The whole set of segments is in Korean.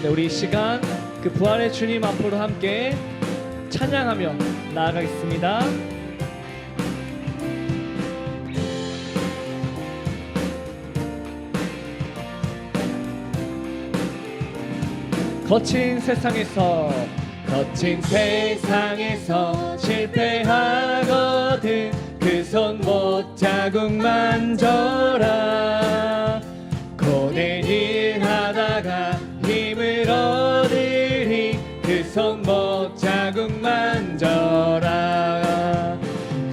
네, 우리 이 시간 그 부활의 주님 앞으로 함께 찬양하며 나아가겠습니다. 거친 세상에서 실패하거든 그 손 못 자국 만져라. 고된 일 하다가 힘을 얻으리 그 손 못 자국 만져라.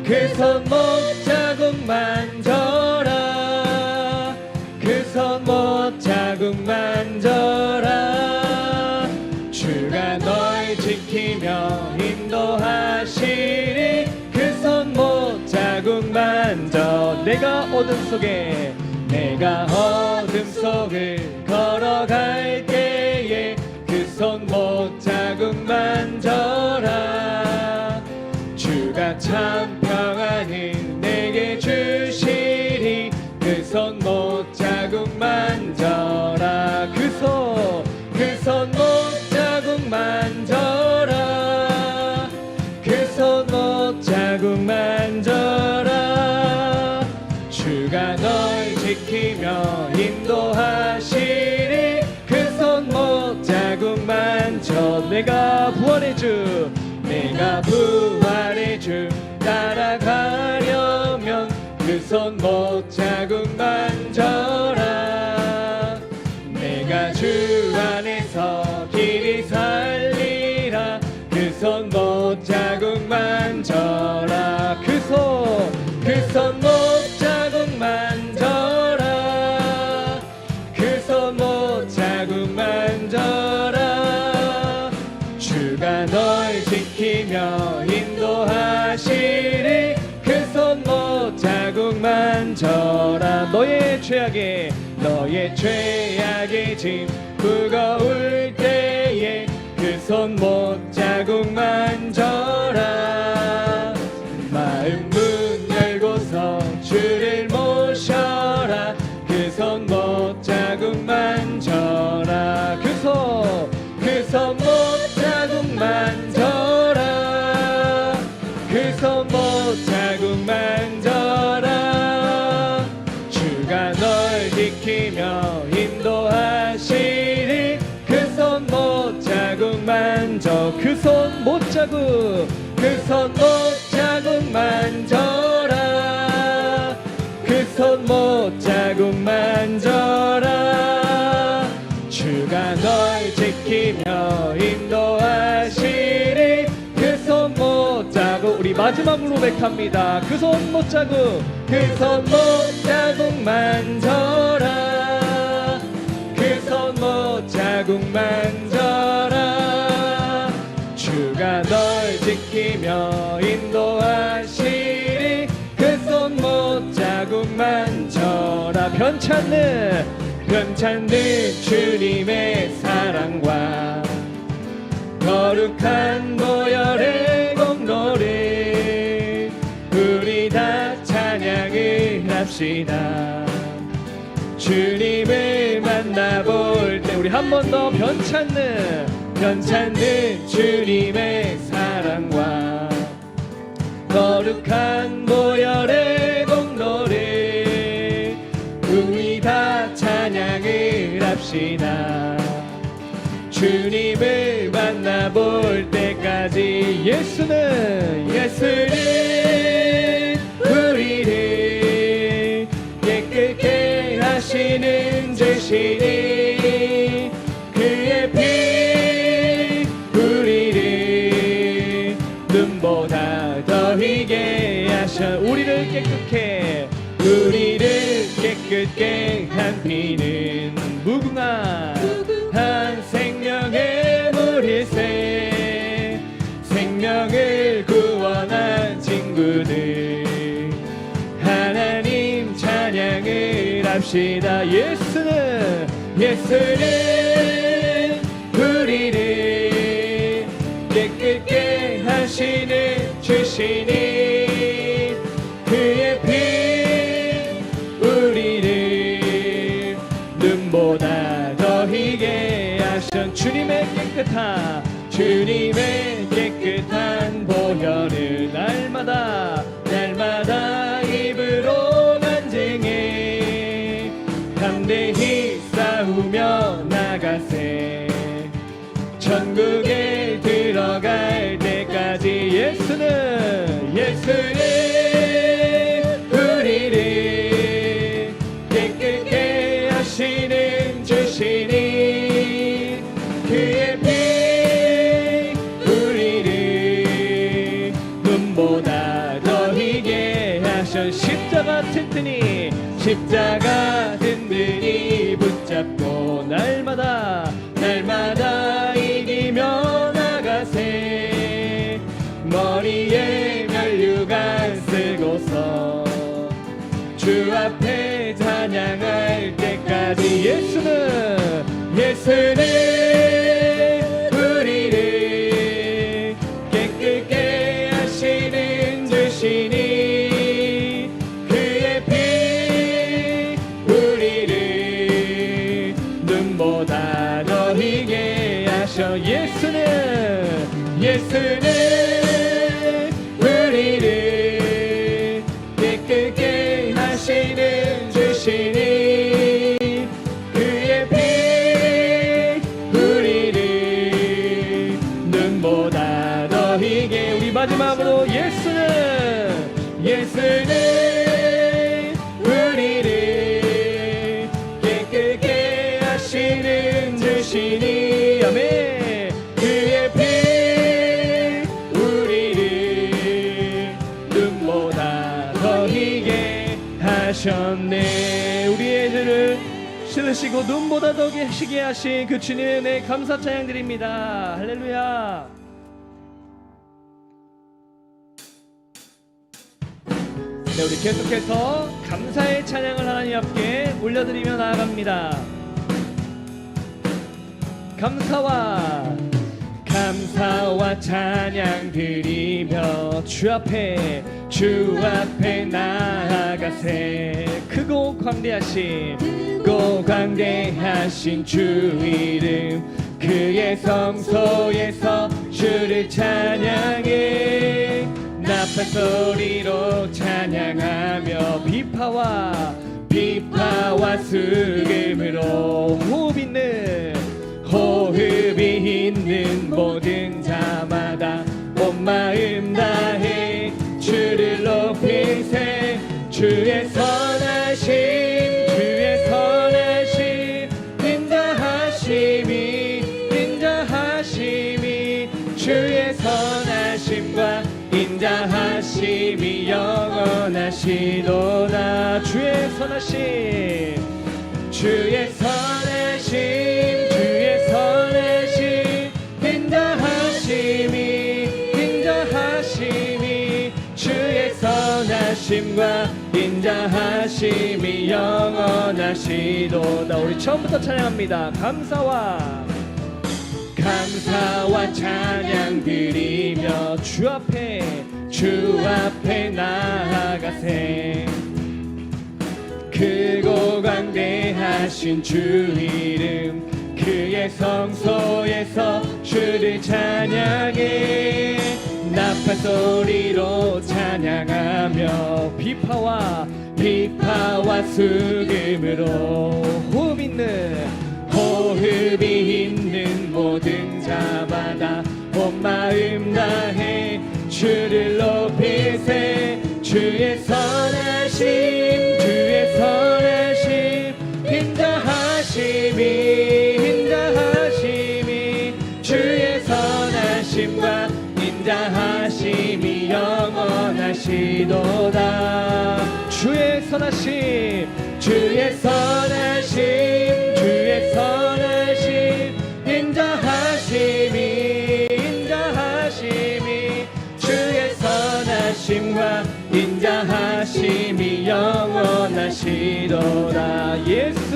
그 손 못 자국 만져라. 그 손 못 자국 만져라. 주가 널 지키며 인도하시리 그 손 못 자국 만져. 내가 어둠 속을 걸어갈 때에 그 손 못 자국 만져라. 주가 참 평안을 내게 주시리 그 손 못 자국 만져라. 그 손 못 자국 만져라. 그 손 못 자국 만져라. 주가 널 지키며 인도하시리 그 손 못 자국 만져. 내가 부활의 주 따라가려면 그 손 못 자국 만져라. 내가 주 안에서 길이 살리라 그 손 못 자국 만져라. 그 손 못 자국 만져라. 그 손 못 자국 만져라. 주가 널 지키며 인도하시리 그 손 못 자국 만져라. 너의 죄악의 짐 무거울 때에 그 손 못 자국 만져라. 마음 문 열고서 주를 모셔라 그 손 못 자국 만져라. 그 손 못 자국 만져라. 그 손 못 자국 만져라. 주가 널 지키며 인도하시리 그 손 못 자국 만져. 그 손 못 자국 만져라. 그 손 못 자국 만져라. 주가 널 지키며 인도하시리 그 손 못 자국. 우리 마지막으로 고백합니다. 그 손 못 자국 만져라. 그 손 못 자국 만져라. 주가 널 지키며 인도하시리 그 손 못 자국 만져라. 편찮는 주님의 사랑과 거룩한 보혈의 공로를 우리 다 찬양을 합시다. 주님을 만나볼 때 우리 한 번 더 편찮는 주님의 사랑과 거룩한 보혈의 공로를 우리 다 찬양을 합시다. 주님을 만나볼 때까지 예수는 우리를 깨끗게 하시는 주시니 그의 피 우리를 눈보다 더 희게 하셔. 우리를 깨끗게 한 피는 무궁한 생명의 물일세. 생명을 구원한 친구들 하나님 찬양을 합시다. 예수는 우리를 깨끗게 하시는 주시니 그의 피 우리를 눈보다 더 희게 하신 주 깨끗한 주님의 깨끗한 보혈을 날마다 입으로 간증해 담대히 싸우며 나가세 천국에 들어갈 때까지 예수는 우리를 깨끗게 하시는 주시니 그의 피 우리를 눈보다 더 희게 하셔 십자가 든든히 붙잡고 날마다 이기며 나가세 머리에 면류관 쓰고서 주 앞에 찬양할 때까지 예수는 우리를 깨끗게 하시는 주시니 그의 피 우리를 눈보다 더 희게 하셔 예수는 우리를 깨끗게 하시는 주시니 그의 피 우리를 눈보다 더 희게 우리 마지막으로 예수는 우리를 깨끗게 하시는 주시니 아멘 그의 피 우리를 눈보다 더 희게 하셨네 우리의 죄를 씻으시고 눈보다 더 희게 하신 그 주님의 은혜 감사 찬양 드립니다 할렐루야. 네, 우리 계속해서 감사의 찬양을 하나님 앞에 올려드리며 나아갑니다. 감사와 찬양 드리며 주 앞에 나아가세 크고 광대하신 주 이름 그의 성소에서 주를 찬양해 나팔 소리로 찬양하며 비파와 수금으로 호흡이 있는 모든 자마다 온 마음 다해 주를 높이세 주의 선하심 인자하심이 주의 선하심과 인자하심이 영원하시도다 주의 선하심 인자하심이 주의 선하심과 인자하심이 영원하시도다 우리 처음부터 찬양합니다. 감사와 찬양 드리며 주 앞에 나아가세 크고 광대하신 주 이름 그의 성소에서 주를 찬양해 나팔 소리로 찬양하며 비파와 수금으로 호흡이 있는 모든 자마다 온 마음 다해 주를 높이세 주의 선하심 인자하심이 주의 선하심과 인자하심이 영원하시도다 주의 선하심 인자하심이 주의 선하심과 인자하심이 영원하시도다 예수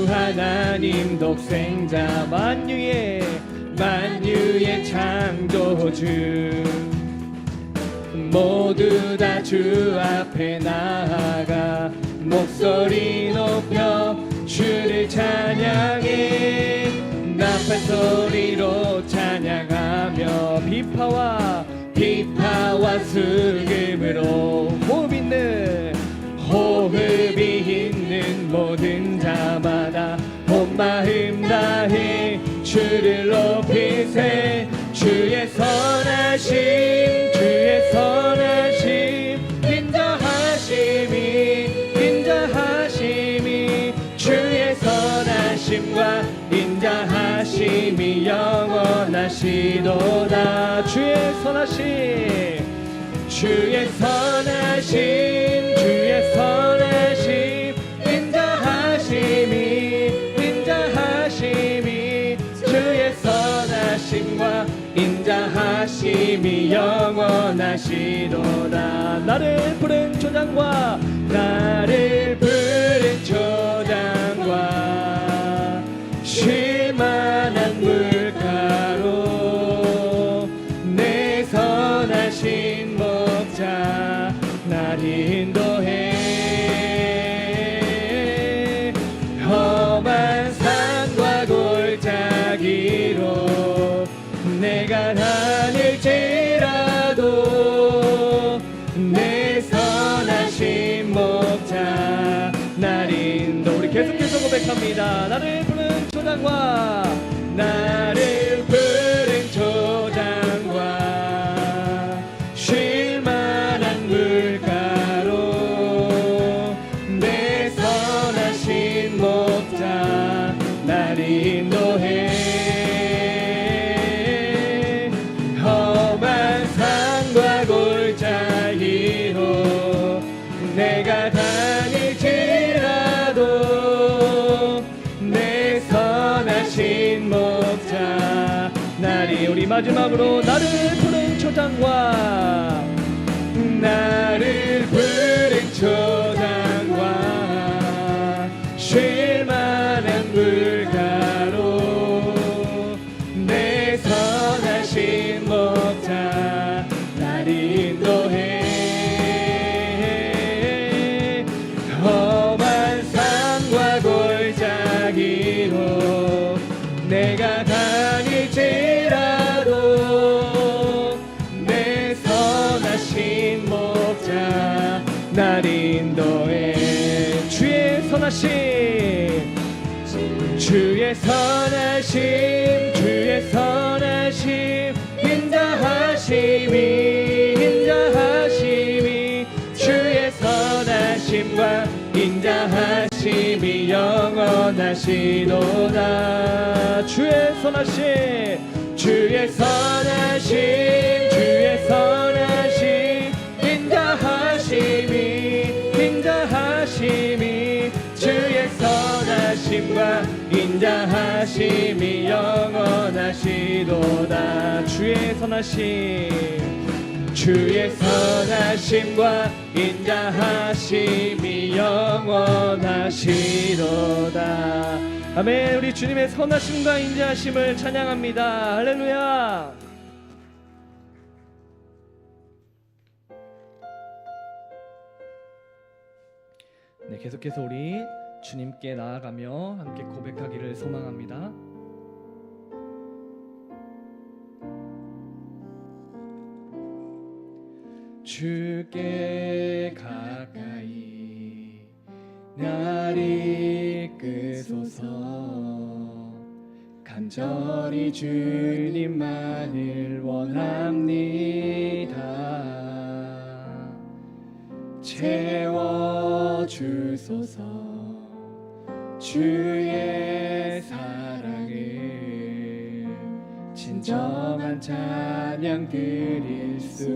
하나님 독생자 만유의 창조주 모두 다 주 앞에 나아가 목소리 높여 주를 찬양해 나팔 소리로 찬양하며 비파와 슬픔으로 호흡이 있는 모든 자마다 온 마음 다해 주를 높이세 주의 선하심 인자하심이 주의 선하심과 인자하심이 영원하시도다 주의 선하심 인자하심이 주의 선하심과 인자하심이 영원하시도다 나를 부른 초장과 쉴만한 물가로 내 선하신 목자 날 인도해 험한 산과 골짜기로 내가 다닐지라도 내 선하신 목자 날 인도 우리 계속해서 고백합니다 나를 부른 초장과 쉴만한 물가로 내 선하신 목자 날 인도해 험한 산과 골짜기로 내가 다닐지라도 내 선하신 목자 나리 우리 마지막으로 나를 부른 초장과 쉴만한 물가로 내 선하신 목자 날 인도해 험한 산과 골짜기로 내가 다닐지라도 내 선하신 목자 날 인도해 주의 선하심 인자하심이 주의 선하심과 인자하심이 영원하시도다 주의 선하심 인자하심이 주의 선하심과 인자하심이 영원하시도다 주의 선하심과 인자하심이 영원하시도다 아멘 우리 주님의 선하심과 인자하심을 찬양합니다 할렐루야 네, 계속해서 우리 주님께 나아가며 함께 고백하기를 소망합니다. 주께 가까이 날 이끄소서 간절히 주님만을 원합니다. 채워주소서 주의 사랑을 진정한 찬양 드릴 수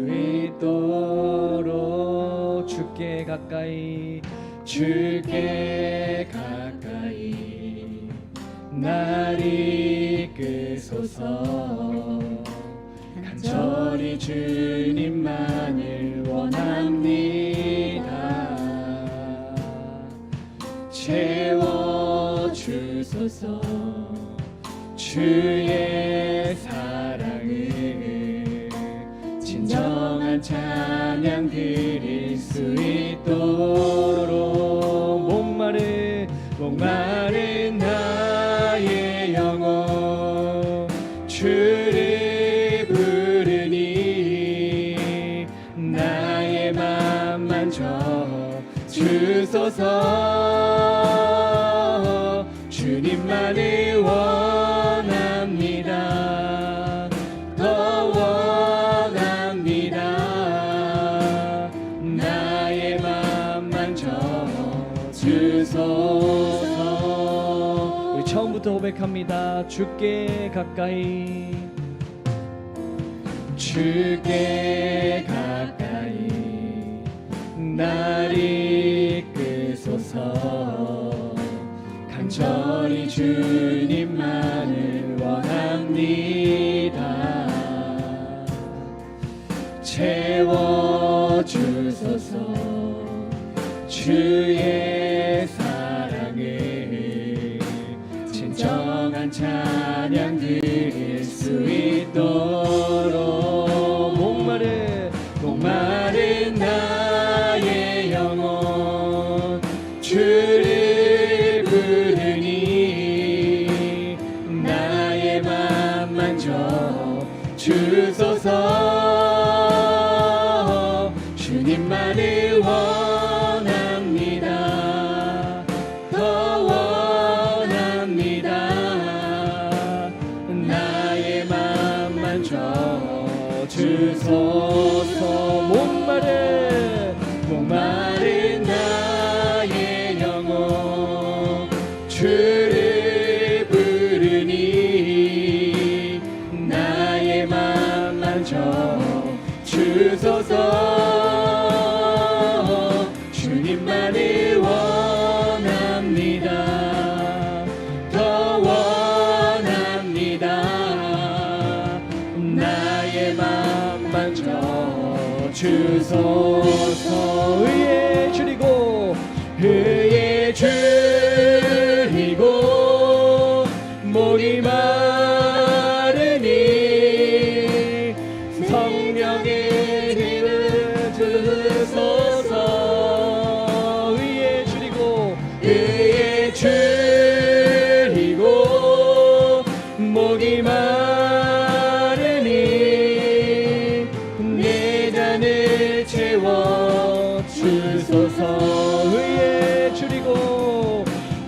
있도록 주께 가까이 날 이끄소서 간절히 주님만을 원합니다. 채워주소서 주의 사랑을 진정한 찬양 드릴 수 있도록 목마른 만져 주소서. 주님만을 원합니다. 더 원합니다. 나의 맘 만져 주소서. 우리 처음부터 고백합니다. 주께 가까이, 주께 가까이 날 이끄소서. 간절히 주님만을 원합니다. 채워주소서. 주의 사랑을 진정한 찬양 드릴 수 있도록 목마른 나의 영혼 주를 부르니 나의 맘 만져 주소서. 주님만을 원합니다. 더 원합니다. 나의 맘 만져 주소서. 목마른 나의 영혼 주를 부르니 나의 맘 만져 주소서. 주님만을 원합니다. 더 원합니다. 나의 맘 만져 주소서. 의에 줄이고 목이 마르니 성령의 힘을 주소서. 의에 줄이고 목이 마르니 내 잔을 채워 주소서.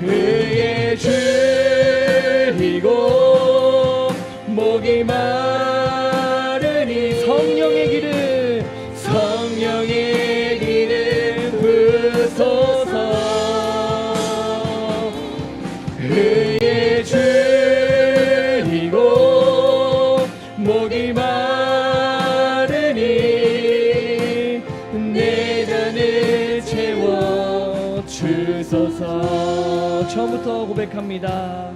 의에 줄이고 목이 마르니 성령의 기름 부소서. 의에 줄이고 목이 마르니 내 잔을 채워 주소서. 처음부터 고백합니다.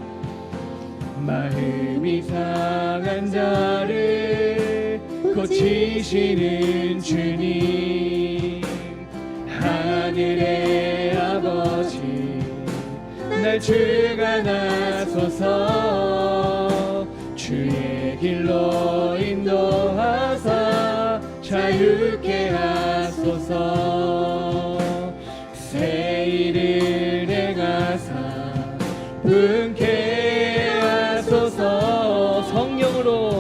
마음이 상한 자를 고치시는 주님, 하늘의 아버지 날 주관하소서. 주의 길로 인도하사 자유케 하소서. 새 일을 행하사 분케 하소서. 성령으로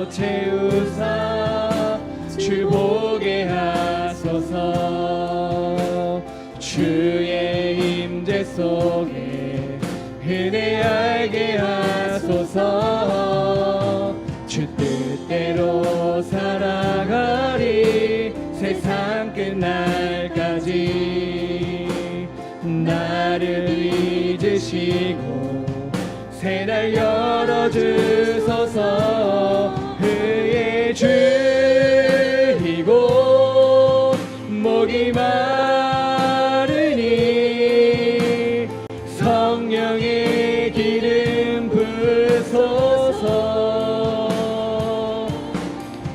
채우사 주 보게 하소서. 주의 임재 속에 은혜 알게 하소서. 주 뜻대로 살아가리 세상 끝날까지. 나를 잊으시고 새날 열어주소서. 의에 줄이고 목이 마르니 성령의 기름 부소서.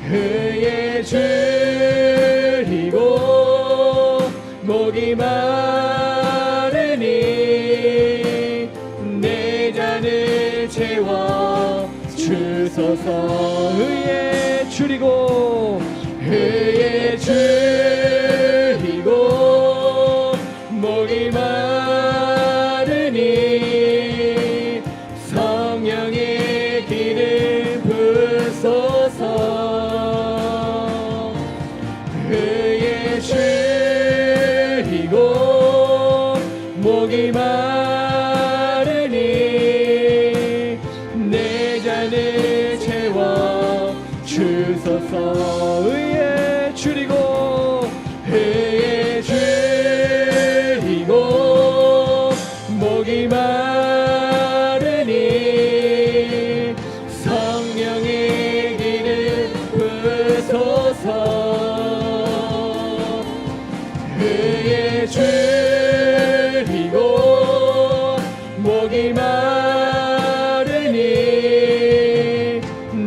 의에 줄이고 목이 마르니 내 잔을 채워 주소서. 의에 줄이고 목이 마르니 성령의 기름 부소서. 의에 그의 줄이고 목이 마르니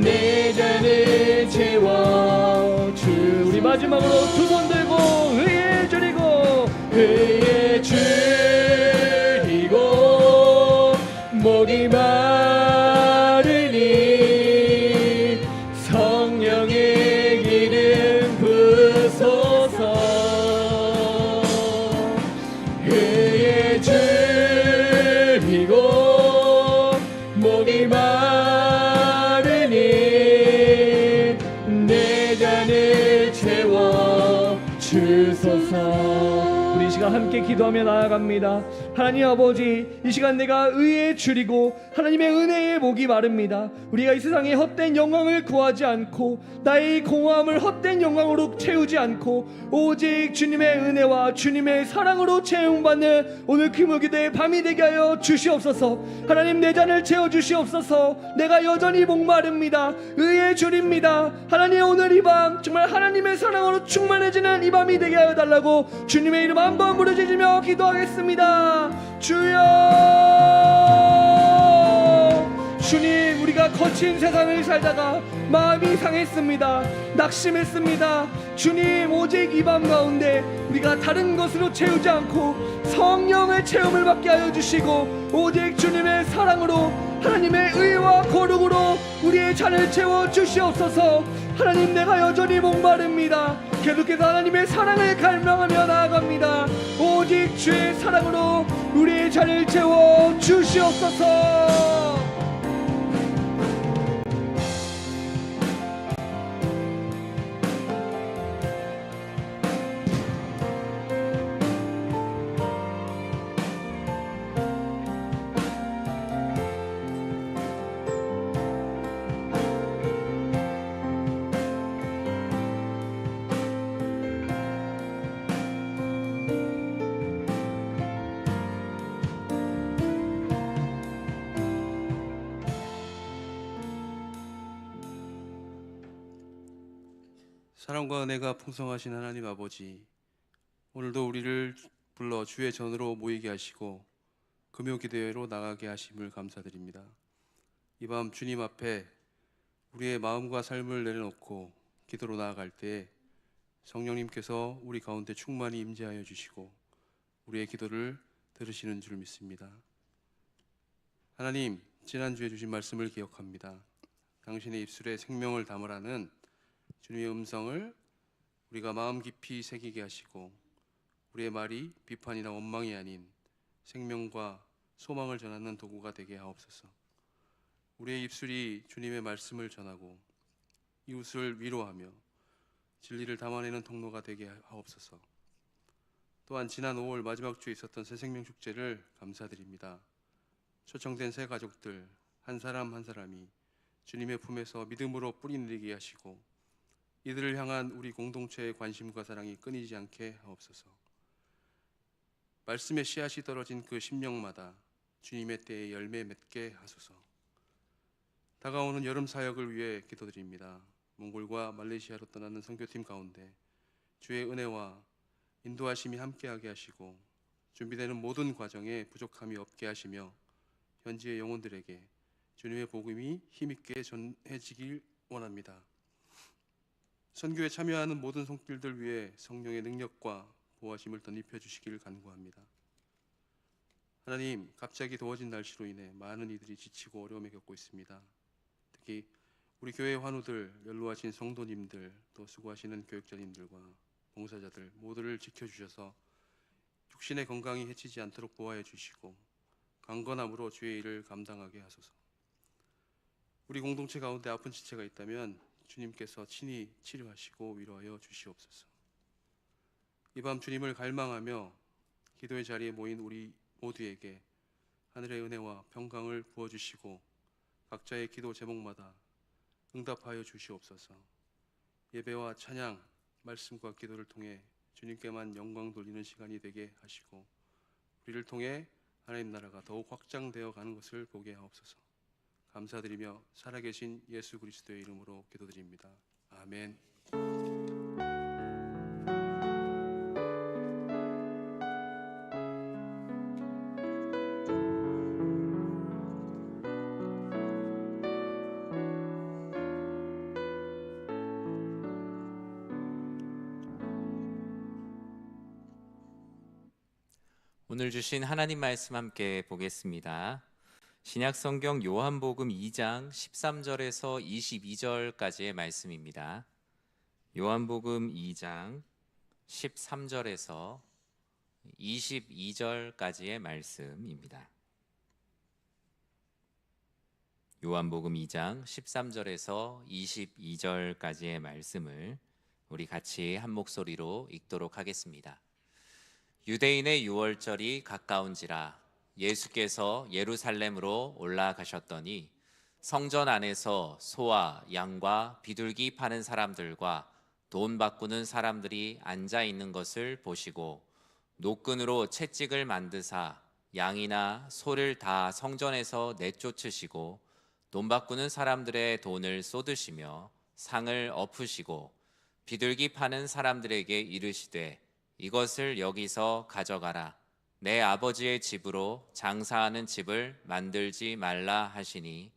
내 잔을 채워주. 우리 마지막으로 두 손 들고 의의 줄이고 의의 줄이고 목이 마르니 성령의 기름 부소서. 의의 줄이고 목이 마르니 내 잔을 채워 주소서. 우리 이 시간 함께 기도하며 나아갑니다. 하나님 아버지, 이 시간 내가 의에 줄이고 하나님의 은혜에 목이 마릅니다. 우리가 이 세상에 헛된 영광을 구하지 않고 나의 공허함을 헛된 영광으로 채우지 않고 오직 주님의 은혜와 주님의 사랑으로 채용받는 오늘 금요기도의 밤이 되게 하여 주시옵소서. 하나님, 내 잔을 채워주시옵소서. 내가 여전히 목마릅니다. 의에 줄입니다. 하나님, 오늘 이 밤 정말 하나님의 사랑으로 충만해지는 이 밤이 되게 하여 달라고 주님의 이름 한번 부르짖으며 기도하겠습니다. 주여, 주님, 우리가 거친 세상을 살다가 마음이 상했습니다. 낙심했습니다. 주님, 오직 이 밤 가운데 우리가 다른 것으로 채우지 않고 성령의 체험을 받게 하여 주시고 오직 주님의 사랑으로 하나님의 의와 거룩으로 우리의 잔을 채워 주시옵소서. 하나님, 내가 여전히 목마릅니다. 계속해서 하나님의 사랑을 갈망하며 나아갑니다. 오직 주의 사랑으로 우리의 잔을 채워 주시옵소서. 사랑과 은혜가 풍성하신 하나님 아버지, 오늘도 우리를 불러 주의 전으로 모이게 하시고 금요기도회로 나가게 하심을 감사드립니다. 이 밤 주님 앞에 우리의 마음과 삶을 내려놓고 기도로 나아갈 때에 성령님께서 우리 가운데 충만히 임재하여 주시고 우리의 기도를 들으시는 줄 믿습니다. 하나님, 지난주에 주신 말씀을 기억합니다. 당신의 입술에 생명을 담으라는 주님의 음성을 우리가 마음 깊이 새기게 하시고 우리의 말이 비판이나 원망이 아닌 생명과 소망을 전하는 도구가 되게 하옵소서. 우리의 입술이 주님의 말씀을 전하고 이웃을 위로하며 진리를 담아내는 통로가 되게 하옵소서. 또한 지난 5월 마지막 주에 있었던 새생명 축제를 감사드립니다. 초청된 새 가족들 한 사람 한 사람이 주님의 품에서 믿음으로 뿌리 내리게 하시고 이들을 향한 우리 공동체의 관심과 사랑이 끊이지 않게 하옵소서. 말씀의 씨앗이 떨어진 그 심령마다 주님의 때에 열매 맺게 하소서. 다가오는 여름 사역을 위해 기도드립니다. 몽골과 말레이시아로 떠나는 선교팀 가운데 주의 은혜와 인도하심이 함께하게 하시고 준비되는 모든 과정에 부족함이 없게 하시며 현지의 영혼들에게 주님의 복음이 힘있게 전해지길 원합니다. 선교에 참여하는 모든 손길들 위해 성령의 능력과 보호하심을 덧입혀 주시길 간구합니다. 하나님, 갑자기 더워진 날씨로 인해 많은 이들이 지치고 어려움에 겪고 있습니다. 특히 우리 교회 환우들, 연로하신 성도님들, 또 수고하시는 교육자님들과 봉사자들 모두를 지켜주셔서 육신의 건강이 해치지 않도록 보호해 주시고 강건함으로 주의 일을 감당하게 하소서. 우리 공동체 가운데 아픈 지체가 있다면 주님께서 친히 치료하시고 위로하여 주시옵소서. 이 밤 주님을 갈망하며 기도의 자리에 모인 우리 모두에게 하늘의 은혜와 평강을 부어주시고 각자의 기도 제목마다 응답하여 주시옵소서. 예배와 찬양, 말씀과 기도를 통해 주님께만 영광 돌리는 시간이 되게 하시고 우리를 통해 하나님 나라가 더욱 확장되어 가는 것을 보게 하옵소서. 감사드리며 살아계신 예수 그리스도의 이름으로 기도드립니다. 아멘. 오늘 주신 하나님 말씀 함께 보겠습니다. 신약 성경 요한복음 2장 13절에서 22절까지의 말씀입니다. 요한복음 2장 13절에서 22절까지의 말씀입니다. 요한복음 2장 13절에서 22절까지의 말씀을 우리 같이 한 목소리로 읽도록 하겠습니다. 유대인의 유월절이 가까운지라 예수께서 예루살렘으로 올라가셨더니 성전 안에서 소와 양과 비둘기 파는 사람들과 돈 바꾸는 사람들이 앉아 있는 것을 보시고 노끈으로 채찍을 만드사 양이나 소를 다 성전에서 내쫓으시고 돈 바꾸는 사람들의 돈을 쏟으시며 상을 엎으시고 비둘기 파는 사람들에게 이르시되 이것을 여기서 가져가라. 내 아버지의 집으로 장사하는 집을 만들지 말라 하시니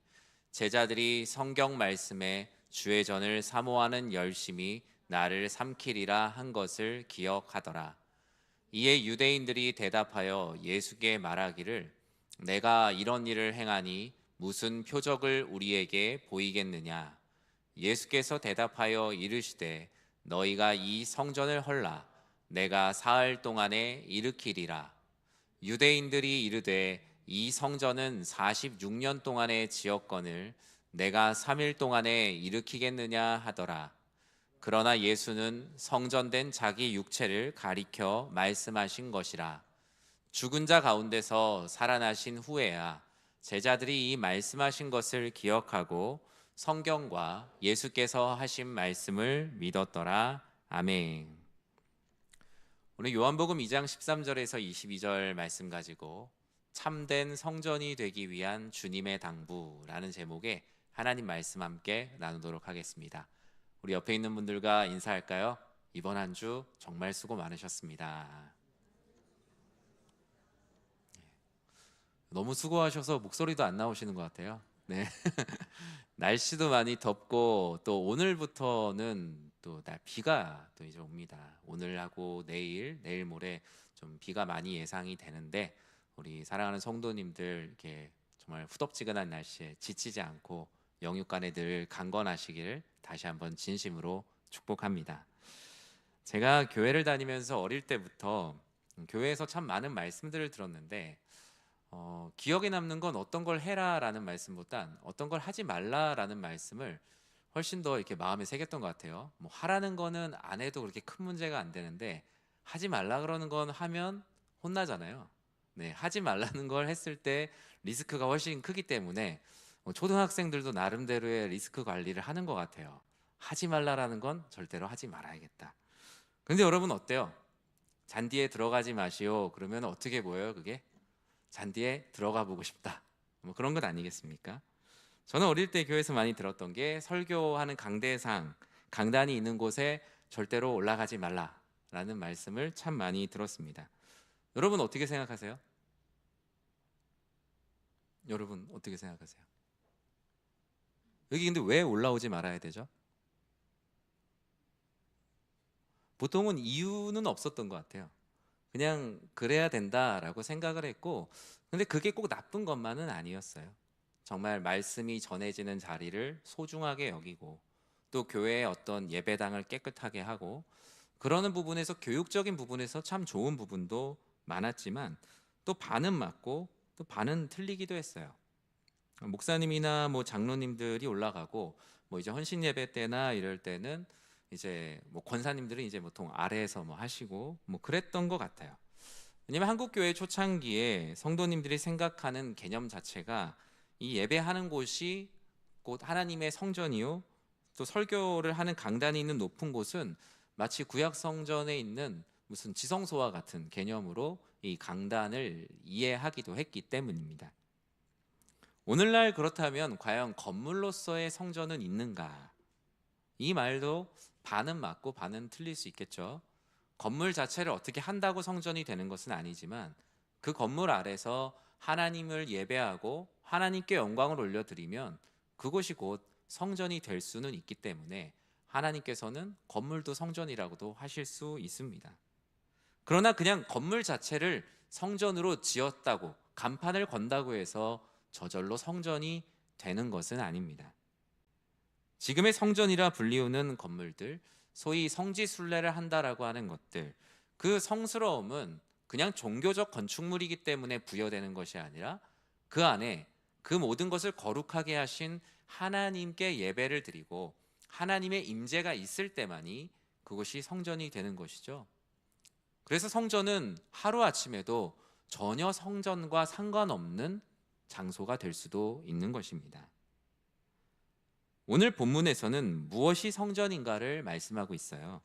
제자들이 성경 말씀에 주의 전을 사모하는 열심이 나를 삼키리라 한 것을 기억하더라. 이에 유대인들이 대답하여 예수께 말하기를 내가 이런 일을 행하니 무슨 표적을 우리에게 보이겠느냐. 예수께서 대답하여 이르시되 너희가 이 성전을 헐라. 내가 사흘 동안에 일으키리라. 유대인들이 이르되 이 성전은 46년 동안에 지었거늘 내가 3일 동안에 일으키겠느냐 하더라. 그러나 예수는 성전된 자기 육체를 가리켜 말씀하신 것이라. 죽은 자 가운데서 살아나신 후에야 제자들이 이 말씀하신 것을 기억하고 성경과 예수께서 하신 말씀을 믿었더라. 아멘. 오늘 요한복음 2장 13절에서 22절 말씀 가지고 참된 성전이 되기 위한 주님의 당부라는 제목의 하나님 말씀 함께 나누도록 하겠습니다. 우리 옆에 있는 분들과 인사할까요? 이번 한 주 정말 수고 많으셨습니다. 너무 수고하셔서 목소리도 안 나오시는 것 같아요. 네. 날씨도 많이 덥고 또 오늘부터는 또 비가 또 이제 옵니다. 오늘하고 내일 모레 좀 비가 많이 예상이 되는데 우리 사랑하는 성도님들 이렇게 정말 후덥지근한 날씨에 지치지 않고 영육간에 늘 강건하시길 다시 한번 진심으로 축복합니다. 제가 교회를 다니면서 어릴 때부터 교회에서 참 많은 말씀들을 들었는데 기억에 남는 건 어떤 걸 해라라는 말씀보단 어떤 걸 하지 말라라는 말씀을 훨씬 더 이렇게 마음에 새겼던 것 같아요. 뭐 하라는 거는 안 해도 그렇게 큰 문제가 안 되는데 하지 말라 그러는 건 하면 혼나잖아요. 네, 하지 말라는 걸 했을 때 리스크가 훨씬 크기 때문에 초등학생들도 나름대로의 리스크 관리를 하는 것 같아요. 하지 말라라는 건 절대로 하지 말아야겠다. 근데 여러분 어때요? 잔디에 들어가지 마시오. 그러면 어떻게 보여요, 그게? 잔디에 들어가 보고 싶다. 뭐 그런 것 아니겠습니까? 저는 어릴 때 교회에서 많이 들었던 게 설교하는 강대상, 강단이 있는 곳에 절대로 올라가지 말라라는 말씀을 참 많이 들었습니다. 여러분 어떻게 생각하세요? 여러분 어떻게 생각하세요? 여기 근데 왜 올라오지 말아야 되죠? 보통은 이유는 없었던 것 같아요. 그냥 그래야 된다라고 생각을 했고, 근데 그게 꼭 나쁜 것만은 아니었어요. 정말 말씀이 전해지는 자리를 소중하게 여기고 또 교회의 어떤 예배당을 깨끗하게 하고 그러는 부분에서 교육적인 부분에서 참 좋은 부분도 많았지만 또 반은 맞고 또 반은 틀리기도 했어요. 목사님이나 뭐 장로님들이 올라가고 뭐 이제 헌신 예배 때나 이럴 때는 이제 뭐 권사님들은 이제 보통 아래에서 뭐 하시고 뭐 그랬던 것 같아요. 왜냐면 한국 교회 초창기에 성도님들이 생각하는 개념 자체가 이 예배하는 곳이 곧 하나님의 성전이요, 또 설교를 하는 강단이 있는 높은 곳은 마치 구약 성전에 있는 무슨 지성소와 같은 개념으로 이 강단을 이해하기도 했기 때문입니다. 오늘날 그렇다면 과연 건물로서의 성전은 있는가? 이 말도 반은 맞고 반은 틀릴 수 있겠죠. 건물 자체를 어떻게 한다고 성전이 되는 것은 아니지만 그 건물 아래서 하나님을 예배하고 하나님께 영광을 올려드리면 그곳이 곧 성전이 될 수는 있기 때문에 하나님께서는 건물도 성전이라고도 하실 수 있습니다. 그러나 그냥 건물 자체를 성전으로 지었다고, 간판을 건다고 해서 저절로 성전이 되는 것은 아닙니다. 지금의 성전이라 불리우는 건물들, 소위 성지순례를 한다라고 하는 것들, 그 성스러움은 그냥 종교적 건축물이기 때문에 부여되는 것이 아니라 그 안에 그 모든 것을 거룩하게 하신 하나님께 예배를 드리고 하나님의 임재가 있을 때만이 그것이 성전이 되는 것이죠. 그래서 성전은 하루아침에도 전혀 성전과 상관없는 장소가 될 수도 있는 것입니다. 오늘 본문에서는 무엇이 성전인가를 말씀하고 있어요.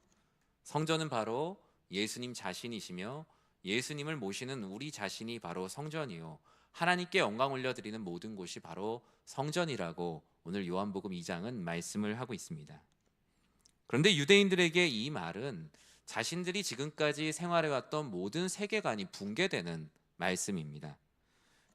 성전은 바로 예수님 자신이시며 예수님을 모시는 우리 자신이 바로 성전이요, 하나님께 영광 올려드리는 모든 곳이 바로 성전이라고 오늘 요한복음 2장은 말씀을 하고 있습니다. 그런데 유대인들에게 이 말은 자신들이 지금까지 생활해왔던 모든 세계관이 붕괴되는 말씀입니다.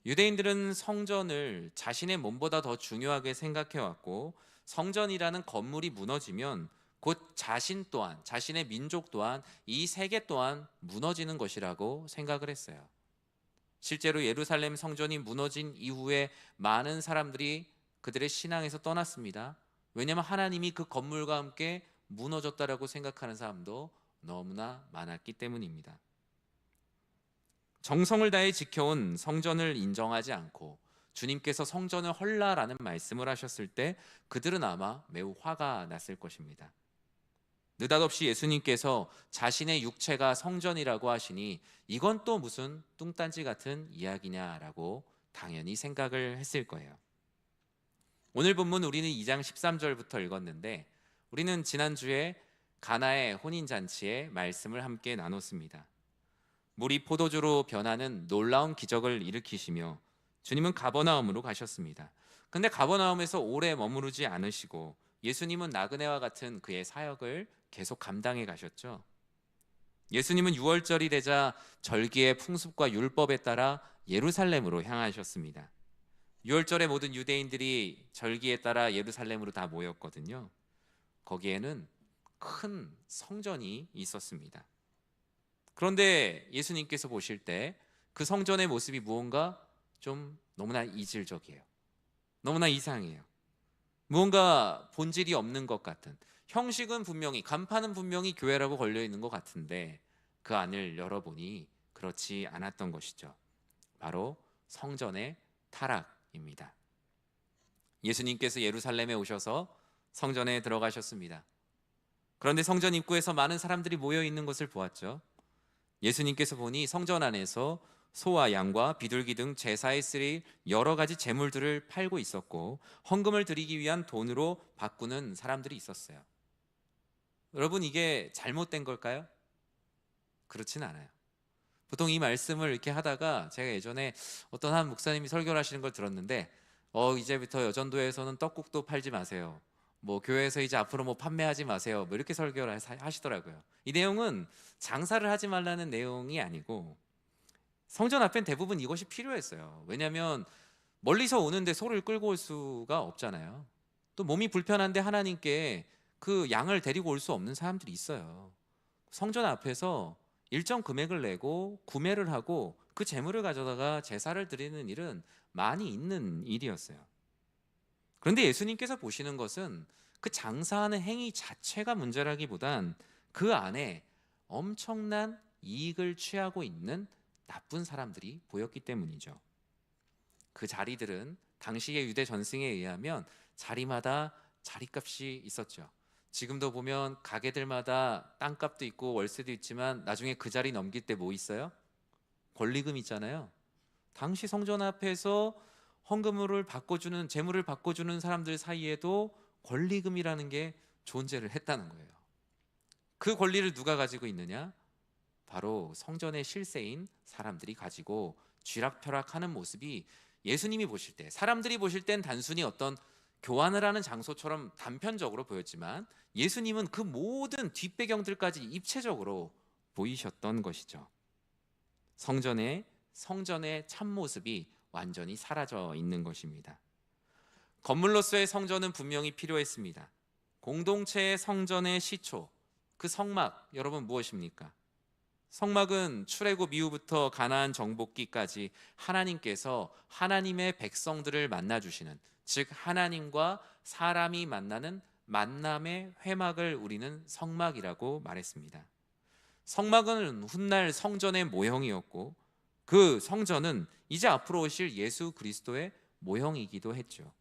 유대인들은 성전을 자신의 몸보다 더 중요하게 생각해왔고, 성전이라는 건물이 무너지면 곧 자신 또한, 자신의 민족 또한, 이 세계 또한 무너지는 것이라고 생각을 했어요. 실제로 예루살렘 성전이 무너진 이후에 많은 사람들이 그들의 신앙에서 떠났습니다. 왜냐하면 하나님이 그 건물과 함께 무너졌다라고 생각하는 사람도 너무나 많았기 때문입니다. 정성을 다해 지켜온 성전을 인정하지 않고 주님께서 성전을 헐라라는 말씀을 하셨을 때 그들은 아마 매우 화가 났을 것입니다. 느닷없이 예수님께서 자신의 육체가 성전이라고 하시니 이건 또 무슨 뚱딴지 같은 이야기냐라고 당연히 생각을 했을 거예요. 오늘 본문 우리는 2장 13절부터 읽었는데, 우리는 지난주에 가나의 혼인잔치의 말씀을 함께 나눴습니다. 물이 포도주로 변하는 놀라운 기적을 일으키시며 주님은 가버나움으로 가셨습니다. 근데 가버나움에서 오래 머무르지 않으시고 예수님은 나그네와 같은 그의 사역을 계속 감당해 가셨죠. 예수님은 6월절이 되자 절기의 풍습과 율법에 따라 예루살렘으로 향하셨습니다. 6월절에 모든 유대인들이 절기에 따라 예루살렘으로 다 모였거든요. 거기에는 큰 성전이 있었습니다. 그런데 예수님께서 보실 때 그 성전의 모습이 무언가 좀 너무나 이질적이에요. 너무나 이상해요. 무언가 본질이 없는 것 같은, 형식은 분명히, 간판은 분명히 교회라고 걸려있는 것 같은데 그 안을 열어보니 그렇지 않았던 것이죠. 바로 성전의 타락입니다. 예수님께서 예루살렘에 오셔서 성전에 들어가셨습니다. 그런데 성전 입구에서 많은 사람들이 모여 있는 것을 보았죠. 예수님께서 보니 성전 안에서 소와 양과 비둘기 등 제사에 쓰일 여러 가지 제물들을 팔고 있었고 헌금을 드리기 위한 돈으로 바꾸는 사람들이 있었어요. 여러분, 이게 잘못된 걸까요? 그렇진 않아요. 보통 이 말씀을 이렇게 하다가 제가 예전에 어떤 한 목사님이 설교를 하시는 걸 들었는데 이제부터 여전도에서는 떡국도 팔지 마세요. 교회에서 이제 앞으로 판매하지 마세요. 이렇게 설교를 하시더라고요. 이 내용은 장사를 하지 말라는 내용이 아니고 성전 앞엔 대부분 이것이 필요했어요. 왜냐하면 멀리서 오는데 소를 끌고 올 수가 없잖아요. 또 몸이 불편한데 하나님께 그 양을 데리고 올 수 없는 사람들이 있어요. 성전 앞에서 일정 금액을 내고 구매를 하고 그 재물을 가져다가 제사를 드리는 일은 많이 있는 일이었어요. 그런데 예수님께서 보시는 것은 그 장사하는 행위 자체가 문제라기보단 그 안에 엄청난 이익을 취하고 있는 나쁜 사람들이 보였기 때문이죠. 그 자리들은 당시의 유대 전승에 의하면 자리마다 자리값이 있었죠. 지금도 보면 가게들마다 땅값도 있고 월세도 있지만 나중에 그 자리 넘길 때 뭐 있어요? 권리금 있잖아요. 당시 성전 앞에서 헌금을 바꿔주는, 재물을 바꿔주는 사람들 사이에도 권리금이라는 게 존재를 했다는 거예요. 그 권리를 누가 가지고 있느냐? 바로 성전의 실세인 사람들이 가지고 쥐락펴락하는 모습이 예수님이 보실 때, 사람들이 보실 땐 단순히 어떤 교환을 하는 장소처럼 단편적으로 보였지만 예수님은 그 모든 뒷배경들까지 입체적으로 보이셨던 것이죠. 성전의 참모습이 완전히 사라져 있는 것입니다. 건물로서의 성전은 분명히 필요했습니다. 공동체의 성전의 시초, 그 성막, 여러분 무엇입니까? 성막은 출애굽 이후부터 가나안 정복기까지 하나님께서 하나님의 백성들을 만나 주시는, 즉 하나님과 사람이 만나는 만남의 회막을 우리는 성막이라고 말했습니다. 성막은 훗날 성전의 모형이었고 그 성전은 이제 앞으로 오실 예수 그리스도의 모형이기도 했죠.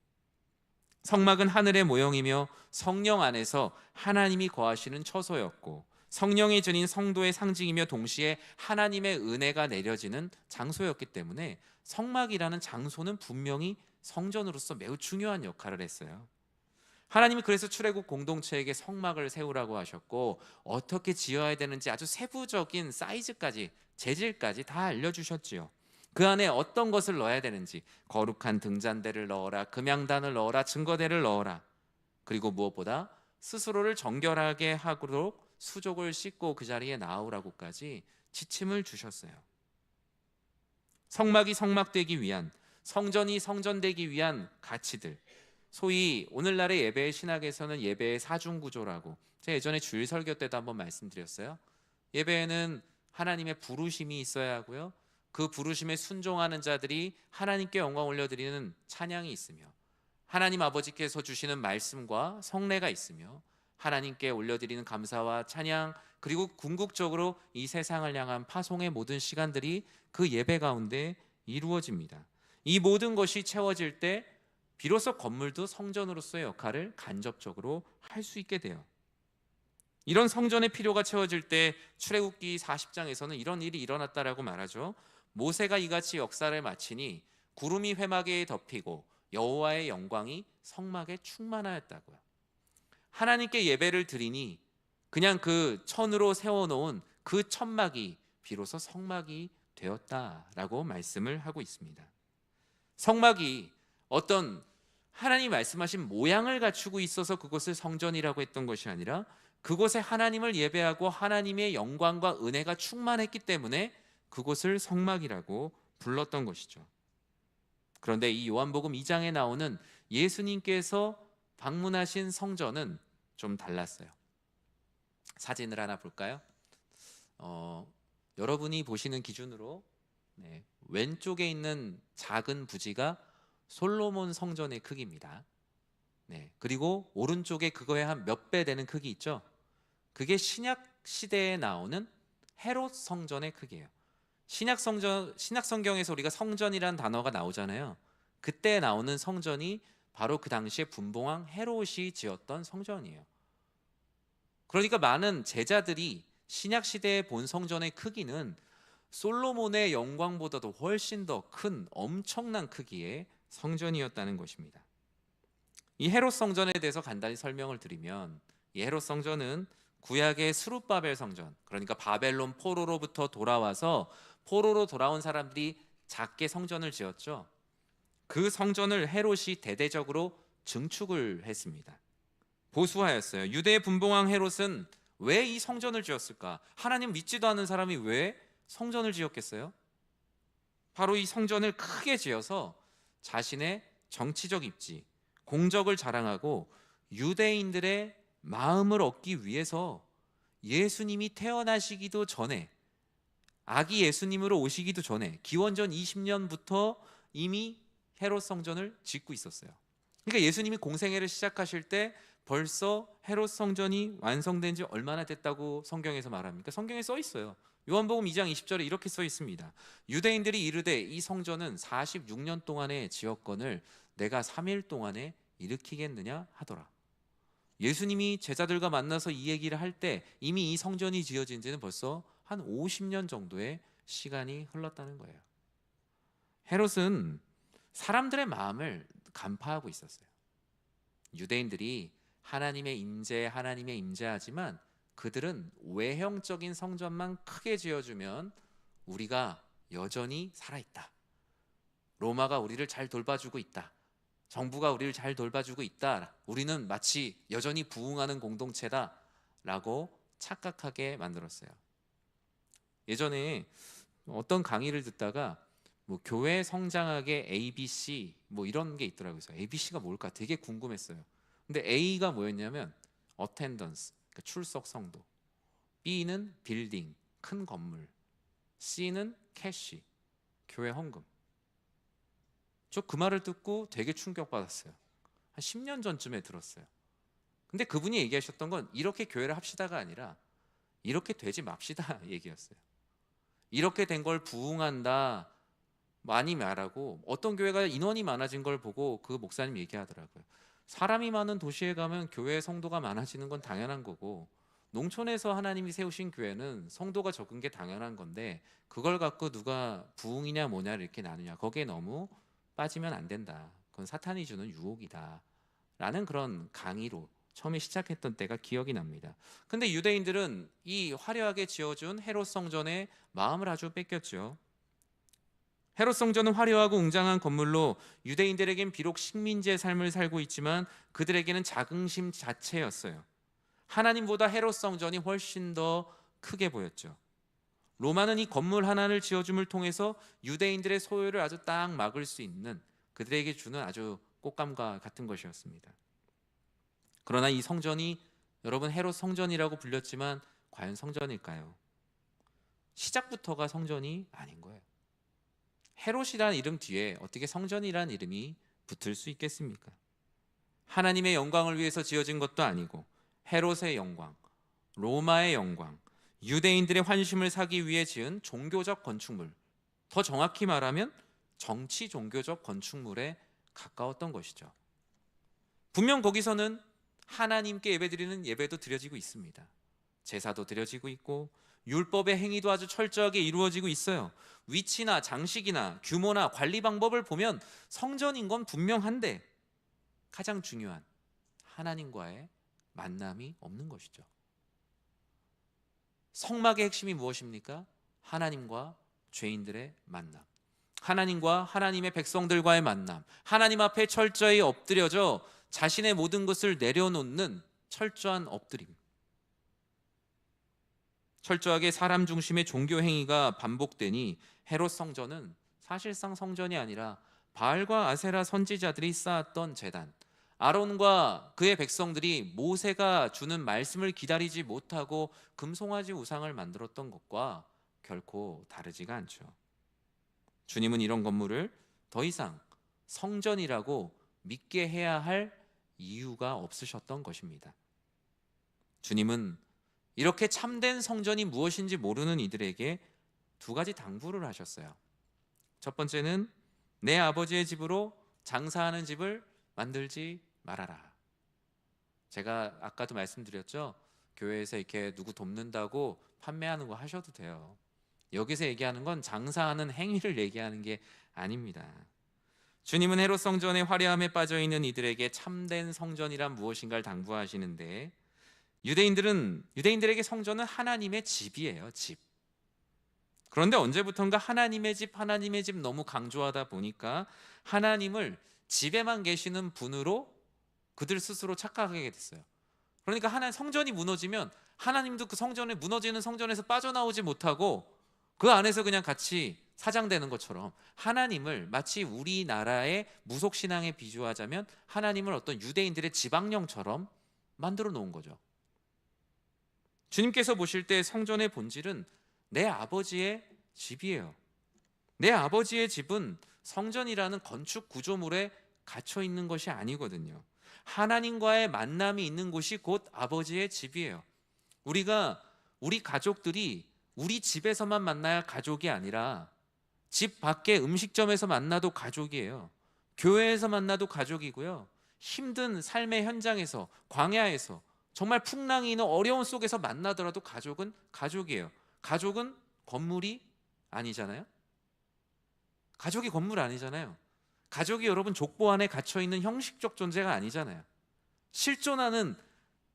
성막은 하늘의 모형이며 성령 안에서 하나님이 거하시는 처소였고 성령이 지닌 성도의 상징이며 동시에 하나님의 은혜가 내려지는 장소였기 때문에 성막이라는 장소는 분명히 성전으로서 매우 중요한 역할을 했어요. 하나님이 그래서 출애굽 공동체에게 성막을 세우라고 하셨고 어떻게 지어야 되는지 아주 세부적인 사이즈까지, 재질까지 다 알려주셨지요. 그 안에 어떤 것을 넣어야 되는지, 거룩한 등잔대를 넣어라, 금양단을 넣어라, 증거대를 넣어라, 그리고 무엇보다 스스로를 정결하게 하도록 수족을 씻고 그 자리에 나오라고까지 지침을 주셨어요. 성막이 성막되기 위한, 성전이 성전되기 위한 가치들, 소위 오늘날의 예배의 신학에서는 예배의 사중구조라고, 제가 예전에 주일 설교 때도 한번 말씀드렸어요. 예배에는 하나님의 부르심이 있어야 하고요, 그 부르심에 순종하는 자들이 하나님께 영광 올려드리는 찬양이 있으며, 하나님 아버지께서 주시는 말씀과 성례가 있으며, 하나님께 올려드리는 감사와 찬양, 그리고 궁극적으로 이 세상을 향한 파송의 모든 시간들이 그 예배 가운데 이루어집니다. 이 모든 것이 채워질 때 비로소 건물도 성전으로서의 역할을 간접적으로 할 수 있게 돼요. 이런 성전의 필요가 채워질 때 출애굽기 40장에서는 이런 일이 일어났다라고 말하죠. 모세가 이같이 역사를 마치니 구름이 회막에 덮이고 여호와의 영광이 성막에 충만하였다고요. 하나님께 예배를 드리니 그냥 그 천으로 세워놓은 그 천막이 비로소 성막이 되었다라고 말씀을 하고 있습니다. 성막이 어떤 하나님이 말씀하신 모양을 갖추고 있어서 그것을 성전이라고 했던 것이 아니라 그곳에 하나님을 예배하고 하나님의 영광과 은혜가 충만했기 때문에 그곳을 성막이라고 불렀던 것이죠. 그런데 이 요한복음 2장에 나오는 예수님께서 방문하신 성전은 좀 달랐어요. 사진을 하나 볼까요? 여러분이 보시는 기준으로 왼쪽에 있는 작은 부지가 솔로몬 성전의 크기입니다. 그리고 오른쪽에 그거에 한 몇 배 되는 크기 있죠? 그게 신약 시대에 나오는 헤롯 성전의 크기예요. 신약 성경에서 우리가 성전이라는 단어가 나오잖아요. 그때 나오는 성전이 바로 그 당시에 분봉왕 헤롯이 지었던 성전이에요. 그러니까 많은 제자들이 신약 시대에 본 성전의 크기는 솔로몬의 영광보다도 훨씬 더 큰 엄청난 크기의 성전이었다는 것입니다. 이 헤롯 성전에 대해서 간단히 설명을 드리면, 이 헤롯 성전은 구약의 스룹바벨 성전, 그러니까 바벨론 포로로부터 돌아와서 포로로 돌아온 사람들이 작게 성전을 지었죠. 그 성전을 헤롯이 대대적으로 증축을 했습니다. 보수하였어요. 유대의 분봉왕 헤롯은 왜 이 성전을 지었을까? 하나님 믿지도 않는 사람이 왜 성전을 지었겠어요? 바로 이 성전을 크게 지어서 자신의 정치적 입지, 공적을 자랑하고 유대인들의 마음을 얻기 위해서 예수님이 태어나시기도 전에, 아기 예수님으로 오시기도 전에 기원전 20년부터 이미 헤롯 성전을 짓고 있었어요. 그러니까 예수님이 공생애를 시작하실 때 벌써 헤롯 성전이 완성된 지 얼마나 됐다고 성경에서 말합니까? 성경에 써 있어요. 요한복음 2장 20절에 이렇게 써 있습니다. 유대인들이 이르되 이 성전은 46년 동안의 지역건을 내가 3일 동안에 일으키겠느냐 하더라. 예수님이 제자들과 만나서 이 얘기를 할 때 이미 이 성전이 지어진 지는 벌써 한 50년 정도의 시간이 흘렀다는 거예요. 헤롯은 사람들의 마음을 간파하고 있었어요. 유대인들이 하나님의 임재하지만 그들은 외형적인 성전만 크게 지어주면 우리가 여전히 살아있다, 로마가 우리를 잘 돌봐주고 있다, 정부가 우리를 잘 돌봐주고 있다, 우리는 마치 여전히 부흥하는 공동체다 라고 착각하게 만들었어요. 예전에 어떤 강의를 듣다가 교회 성장학의 ABC 이런 게 있더라고요. ABC가 뭘까 되게 궁금했어요. 근데 A가 뭐였냐면 attendance, 그러니까 출석 성도, B는 building, 큰 건물, C는 캐시, 교회 헌금. 저 그 말을 듣고 되게 충격받았어요. 한 10년 전쯤에 들었어요. 근데 그분이 얘기하셨던 건 이렇게 교회를 합시다가 아니라 이렇게 되지 맙시다 얘기였어요. 이렇게 된 걸 부흥한다 많이 말하고, 어떤 교회가 인원이 많아진 걸 보고 그 목사님 얘기하더라고요. 사람이 많은 도시에 가면 교회 성도가 많아지는 건 당연한 거고, 농촌에서 하나님이 세우신 교회는 성도가 적은 게 당연한 건데, 그걸 갖고 누가 부흥이냐 뭐냐를 이렇게 나누냐, 거기에 너무 빠지면 안 된다. 그건 사탄이 주는 유혹이다 라는 그런 강의로 처음에 시작했던 때가 기억이 납니다. 근데 유대인들은 이 화려하게 지어준 헤롯 성전의 마음을 아주 뺏겼죠. 헤롯 성전은 화려하고 웅장한 건물로 유대인들에겐 비록 식민지의 삶을 살고 있지만 그들에게는 자긍심 자체였어요. 하나님보다 헤롯 성전이 훨씬 더 크게 보였죠. 로마는 이 건물 하나를 지어줌을 통해서 유대인들의 소유를 아주 딱 막을 수 있는, 그들에게 주는 아주 꽃감과 같은 것이었습니다. 그러나 이 성전이 여러분 헤롯 성전이라고 불렸지만 과연 성전일까요? 시작부터가 성전이 아닌 거예요. 헤롯이라는 이름 뒤에 어떻게 성전이라는 이름이 붙을 수 있겠습니까? 하나님의 영광을 위해서 지어진 것도 아니고, 헤롯의 영광, 로마의 영광, 유대인들의 환심을 사기 위해 지은 종교적 건축물, 더 정확히 말하면 정치 종교적 건축물에 가까웠던 것이죠. 분명 거기서는 하나님께 예배드리는 예배도 드려지고 있습니다. 제사도 드려지고 있고 율법의 행위도 아주 철저하게 이루어지고 있어요. 위치나 장식이나 규모나 관리 방법을 보면 성전인 건 분명한데 가장 중요한 하나님과의 만남이 없는 것이죠. 성막의 핵심이 무엇입니까? 하나님과 죄인들의 만남, 하나님과 하나님의 백성들과의 만남, 하나님 앞에 철저히 엎드려져 자신의 모든 것을 내려놓는 철저한 엎드림. 철저하게 사람 중심의 종교 행위가 반복되니 헤롯 성전은 사실상 성전이 아니라 바알과 아세라 선지자들이 쌓았던 제단, 아론과 그의 백성들이 모세가 주는 말씀을 기다리지 못하고 금송아지 우상을 만들었던 것과 결코 다르지가 않죠. 주님은 이런 건물을 더 이상 성전이라고 믿게 해야 할 이유가 없으셨던 것입니다. 주님은 이렇게 참된 성전이 무엇인지 모르는 이들에게 두 가지 당부를 하셨어요. 첫 번째는 내 아버지의 집으로 장사하는 집을 만들지 말아라. 제가 아까도 말씀드렸죠. 교회에서 이렇게 누구 돕는다고 판매하는 거 하셔도 돼요. 여기서 얘기하는 건 장사하는 행위를 얘기하는 게 아닙니다. 주님은 헤롯 성전의 화려함에 빠져있는 이들에게 참된 성전이란 무엇인가를 당부하시는데, 유대인들에게 성전은 하나님의 집이에요. 집. 그런데 언제부턴가 하나님의 집 너무 강조하다 보니까 하나님을 집에만 계시는 분으로 그들 스스로 착각하게 됐어요. 그러니까 성전이 무너지면 하나님도 그 무너지는 성전에서 빠져나오지 못하고 그 안에서 그냥 같이 사장되는 것처럼, 하나님을 마치 우리나라의 무속신앙에 비유하자면 하나님을 어떤 유대인들의 지방령처럼 만들어 놓은 거죠. 주님께서 보실 때 성전의 본질은 내 아버지의 집이에요. 내 아버지의 집은 성전이라는 건축 구조물에 갇혀 있는 것이 아니거든요. 하나님과의 만남이 있는 곳이 곧 아버지의 집이에요. 우리 가족들이 우리 집에서만 만나야 가족이 아니라 집 밖에 음식점에서 만나도 가족이에요. 교회에서 만나도 가족이고요. 힘든 삶의 현장에서, 광야에서, 정말 풍랑이 있는 어려운 속에서 만나더라도 가족은 가족이에요. 가족은 건물이 아니잖아요. 가족이 건물 아니잖아요. 가족이 여러분 족보 안에 갇혀있는 형식적 존재가 아니잖아요. 실존하는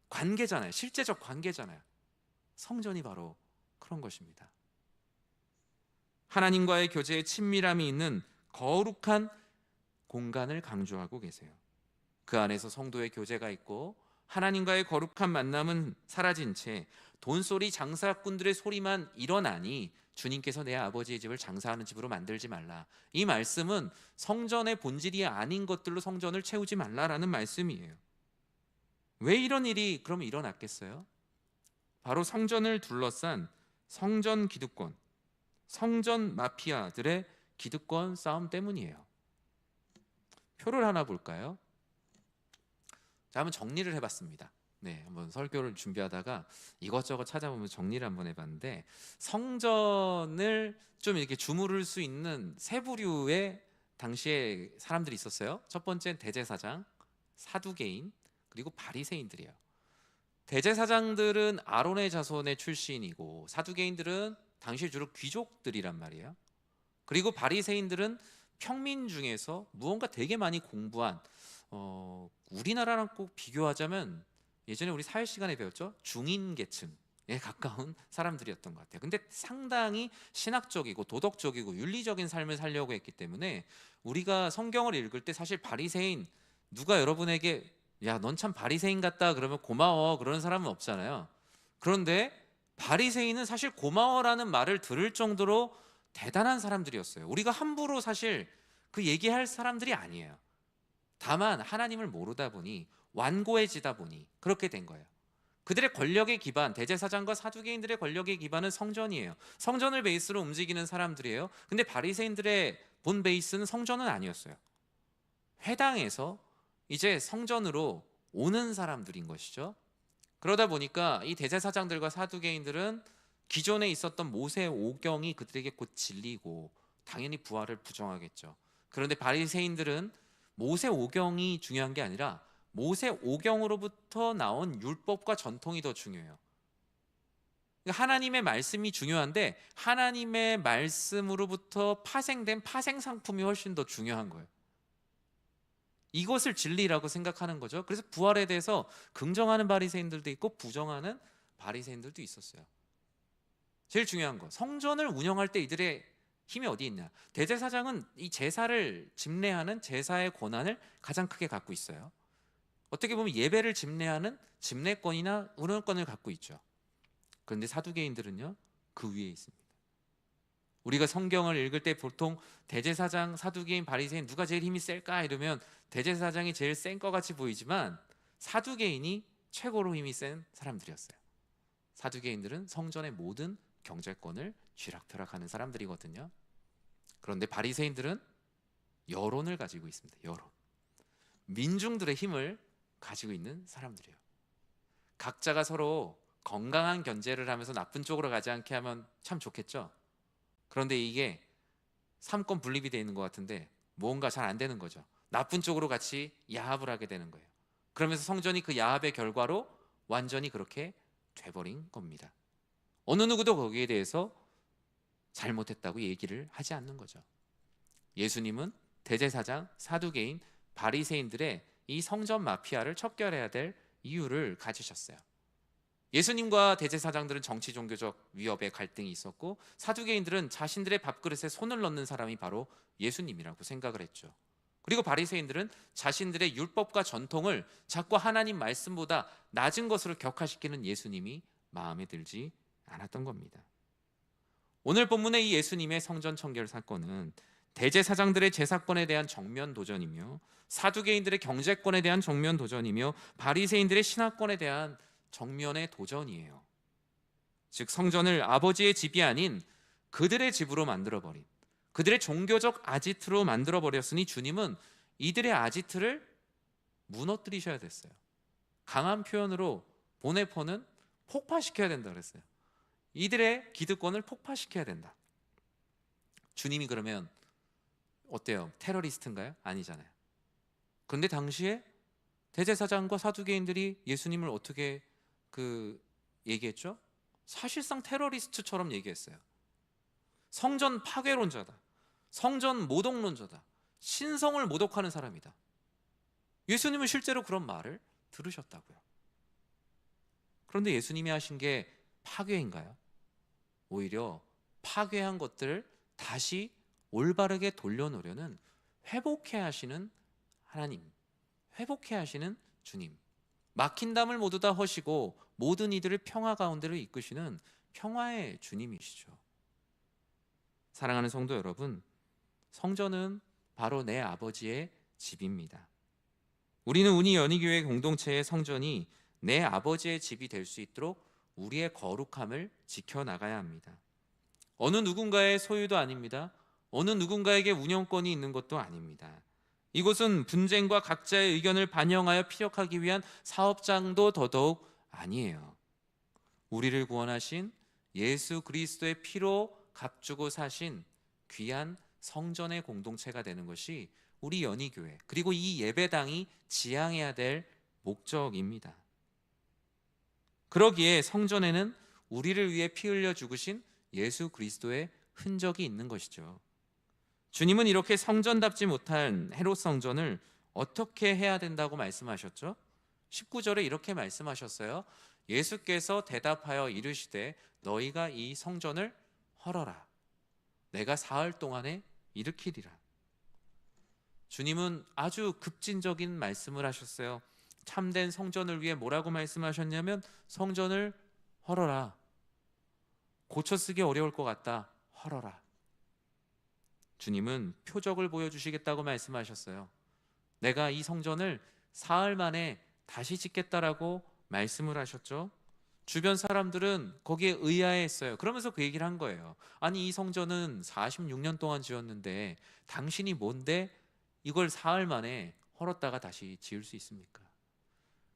관계잖아요. 실제적 관계잖아요. 성전이 바로 그런 것입니다. 하나님과의 교제에 친밀함이 있는 거룩한 공간을 강조하고 계세요. 그 안에서 성도의 교제가 있고 하나님과의 거룩한 만남은 사라진 채 돈소리 장사꾼들의 소리만 일어나니 주님께서 내 아버지의 집을 장사하는 집으로 만들지 말라. 이 말씀은 성전의 본질이 아닌 것들로 성전을 채우지 말라라는 말씀이에요. 왜 이런 일이 그럼 일어났겠어요? 바로 성전을 둘러싼 성전 기득권, 성전 마피아들의 기득권 싸움 때문이에요. 표를 하나 볼까요? 자, 한번 정리를 해봤습니다. 네, 한번 설교를 준비하다가 이것저것 찾아보면서 정리를 한번 해봤는데, 성전을 좀 이렇게 주무를 수 있는 세 부류의 당시에 사람들이 있었어요. 첫 번째는 대제사장, 사두개인, 그리고 바리새인들이에요. 대제사장들은 아론의 자손의 출신이고, 사두개인들은 당시에 주로 귀족들이란 말이에요. 그리고 바리새인들은 평민 중에서 무언가 되게 많이 공부한, 우리나라랑 꼭 비교하자면 예전에 우리 사회 시간에 배웠죠? 중인 계층에 가까운 사람들이었던 것 같아요. 근데 상당히 신학적이고 도덕적이고 윤리적인 삶을 살려고 했기 때문에 우리가 성경을 읽을 때 사실 바리새인, 누가 여러분에게 야, 넌 참 바리새인 같다 그러면 고마워 그러는 사람은 없잖아요. 그런데 바리새인은 사실 고마워라는 말을 들을 정도로 대단한 사람들이었어요. 우리가 함부로 사실 그 얘기할 사람들이 아니에요. 다만 하나님을 모르다 보니, 완고해지다 보니 그렇게 된 거예요. 그들의 권력의 기반, 대제사장과 사두개인들의 권력의 기반은 성전이에요. 성전을 베이스로 움직이는 사람들이에요. 근데 바리새인들의 본 베이스는 성전은 아니었어요. 회당에서 이제 성전으로 오는 사람들인 것이죠. 그러다 보니까 이 대제사장들과 사두개인들은 기존에 있었던 모세 오경이 그들에게 곧 진리고 당연히 부활을 부정하겠죠. 그런데 바리새인들은 모세 오경이 중요한 게 아니라 모세 오경으로부터 나온 율법과 전통이 더 중요해요. 그러니까 하나님의 말씀이 중요한데 하나님의 말씀으로부터 파생된 파생 상품이 훨씬 더 중요한 거예요. 이것을 진리라고 생각하는 거죠. 그래서 부활에 대해서 긍정하는 바리새인들도 있고 부정하는 바리새인들도 있었어요. 제일 중요한 거, 성전을 운영할 때 이들의 힘이 어디 있냐? 대제사장은 이 제사를 집례하는 제사의 권한을 가장 크게 갖고 있어요. 어떻게 보면 예배를 집례하는 집례권이나 운영권을 갖고 있죠. 그런데 사두개인들은요, 그 위에 있습니다. 우리가 성경을 읽을 때 보통 대제사장, 사두개인, 바리새인 누가 제일 힘이 셀까 이러면 대제사장이 제일 센 것 같이 보이지만 사두개인이 최고로 힘이 센 사람들이었어요. 사두개인들은 성전의 모든 경제권을 쥐락펴락하는 사람들이거든요. 그런데 바리새인들은 여론을 가지고 있습니다. 여론, 민중들의 힘을 가지고 있는 사람들이에요. 각자가 서로 건강한 견제를 하면서 나쁜 쪽으로 가지 않게 하면 참 좋겠죠. 그런데 이게 삼권 분립이 되어 있는 것 같은데 뭔가 잘 안 되는 거죠. 나쁜 쪽으로 같이 야합을 하게 되는 거예요. 그러면서 성전이 그 야합의 결과로 완전히 그렇게 돼버린 겁니다. 어느 누구도 거기에 대해서 잘못했다고 얘기를 하지 않는 거죠. 예수님은 대제사장, 사두개인, 바리새인들의 이 성전 마피아를 척결해야 될 이유를 가지셨어요. 예수님과 대제사장들은 정치 종교적 위협의 갈등이 있었고 사두개인들은 자신들의 밥그릇에 손을 넣는 사람이 바로 예수님이라고 생각을 했죠. 그리고 바리새인들은 자신들의 율법과 전통을 자꾸 하나님 말씀보다 낮은 것으로 격화시키는 예수님이 마음에 들지 않았던 겁니다. 오늘 본문의 이 예수님의 성전 청결 사건은 대제사장들의 제사권에 대한 정면 도전이며 사두개인들의 경제권에 대한 정면 도전이며 바리새인들의 신학권에 대한 정면의 도전이에요. 즉 성전을 아버지의 집이 아닌 그들의 집으로 만들어버린, 그들의 종교적 아지트로 만들어버렸으니 주님은 이들의 아지트를 무너뜨리셔야 됐어요. 강한 표현으로 보네포는 폭파시켜야 된다 그랬어요. 이들의 기득권을 폭파시켜야 된다. 주님이 그러면 어때요? 테러리스트인가요? 아니잖아요. 그런데 당시에 대제사장과 사두개인들이 예수님을 어떻게 얘기했죠? 사실상 테러리스트처럼 얘기했어요. 성전 파괴론자다, 성전 모독론자다, 신성을 모독하는 사람이다. 예수님은 실제로 그런 말을 들으셨다고요. 그런데 예수님이 하신 게 파괴인가요? 오히려 파괴한 것들을 다시 올바르게 돌려놓으려는 회복해 하시는 하나님, 회복해 하시는 주님, 막힌 담을 모두 다 허시고 모든 이들을 평화 가운데로 이끄시는 평화의 주님이시죠. 사랑하는 성도 여러분, 성전은 바로 내 아버지의 집입니다. 우리는 우니 연희교회 공동체의 성전이 내 아버지의 집이 될 수 있도록 우리의 거룩함을 지켜나가야 합니다. 어느 누군가의 소유도 아닙니다. 어느 누군가에게 운영권이 있는 것도 아닙니다. 이곳은 분쟁과 각자의 의견을 반영하여 피력하기 위한 사업장도 더더욱 아니에요. 우리를 구원하신 예수 그리스도의 피로 값주고 사신 귀한 성전의 공동체가 되는 것이 우리 연희교회, 그리고 이 예배당이 지향해야 될 목적입니다. 그러기에 성전에는 우리를 위해 피 흘려 죽으신 예수 그리스도의 흔적이 있는 것이죠. 주님은 이렇게 성전답지 못한 헤롯 성전을 어떻게 해야 된다고 말씀하셨죠? 19절에 이렇게 말씀하셨어요. 예수께서 대답하여 이르시되 너희가 이 성전을 헐어라. 내가 사흘 동안에 일으키리라. 주님은 아주 급진적인 말씀을 하셨어요. 참된 성전을 위해 뭐라고 말씀하셨냐면 성전을 헐어라. 고쳐 쓰기 어려울 것 같다. 헐어라. 주님은 표적을 보여주시겠다고 말씀하셨어요. 내가 이 성전을 사흘 만에 다시 짓겠다라고 말씀을 하셨죠. 주변 사람들은 거기에 의아해했어요. 그러면서 그 얘기를 한 거예요. 아니 이 성전은 46년 동안 지었는데 당신이 뭔데 이걸 사흘 만에 헐었다가 다시 지을 수 있습니까?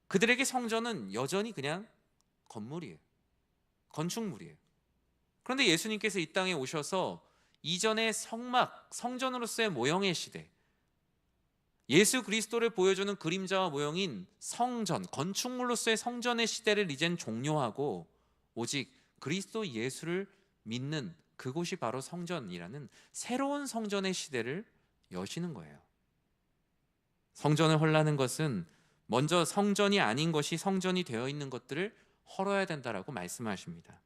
그들에게 성전은 여전히 그냥 건물이에요. 건축물이에요. 그런데 예수님께서 이 땅에 오셔서 이전의 성막, 성전으로서의 모형의 시대, 예수 그리스도를 보여주는 그림자와 모형인 성전, 건축물로서의 성전의 시대를 이젠 종료하고 오직 그리스도 예수를 믿는 그곳이 바로 성전이라는 새로운 성전의 시대를 여시는 거예요. 성전을 헐라는 것은 먼저 성전이 아닌 것이 성전이 되어 있는 것들을 헐어야 된다라고 말씀하십니다.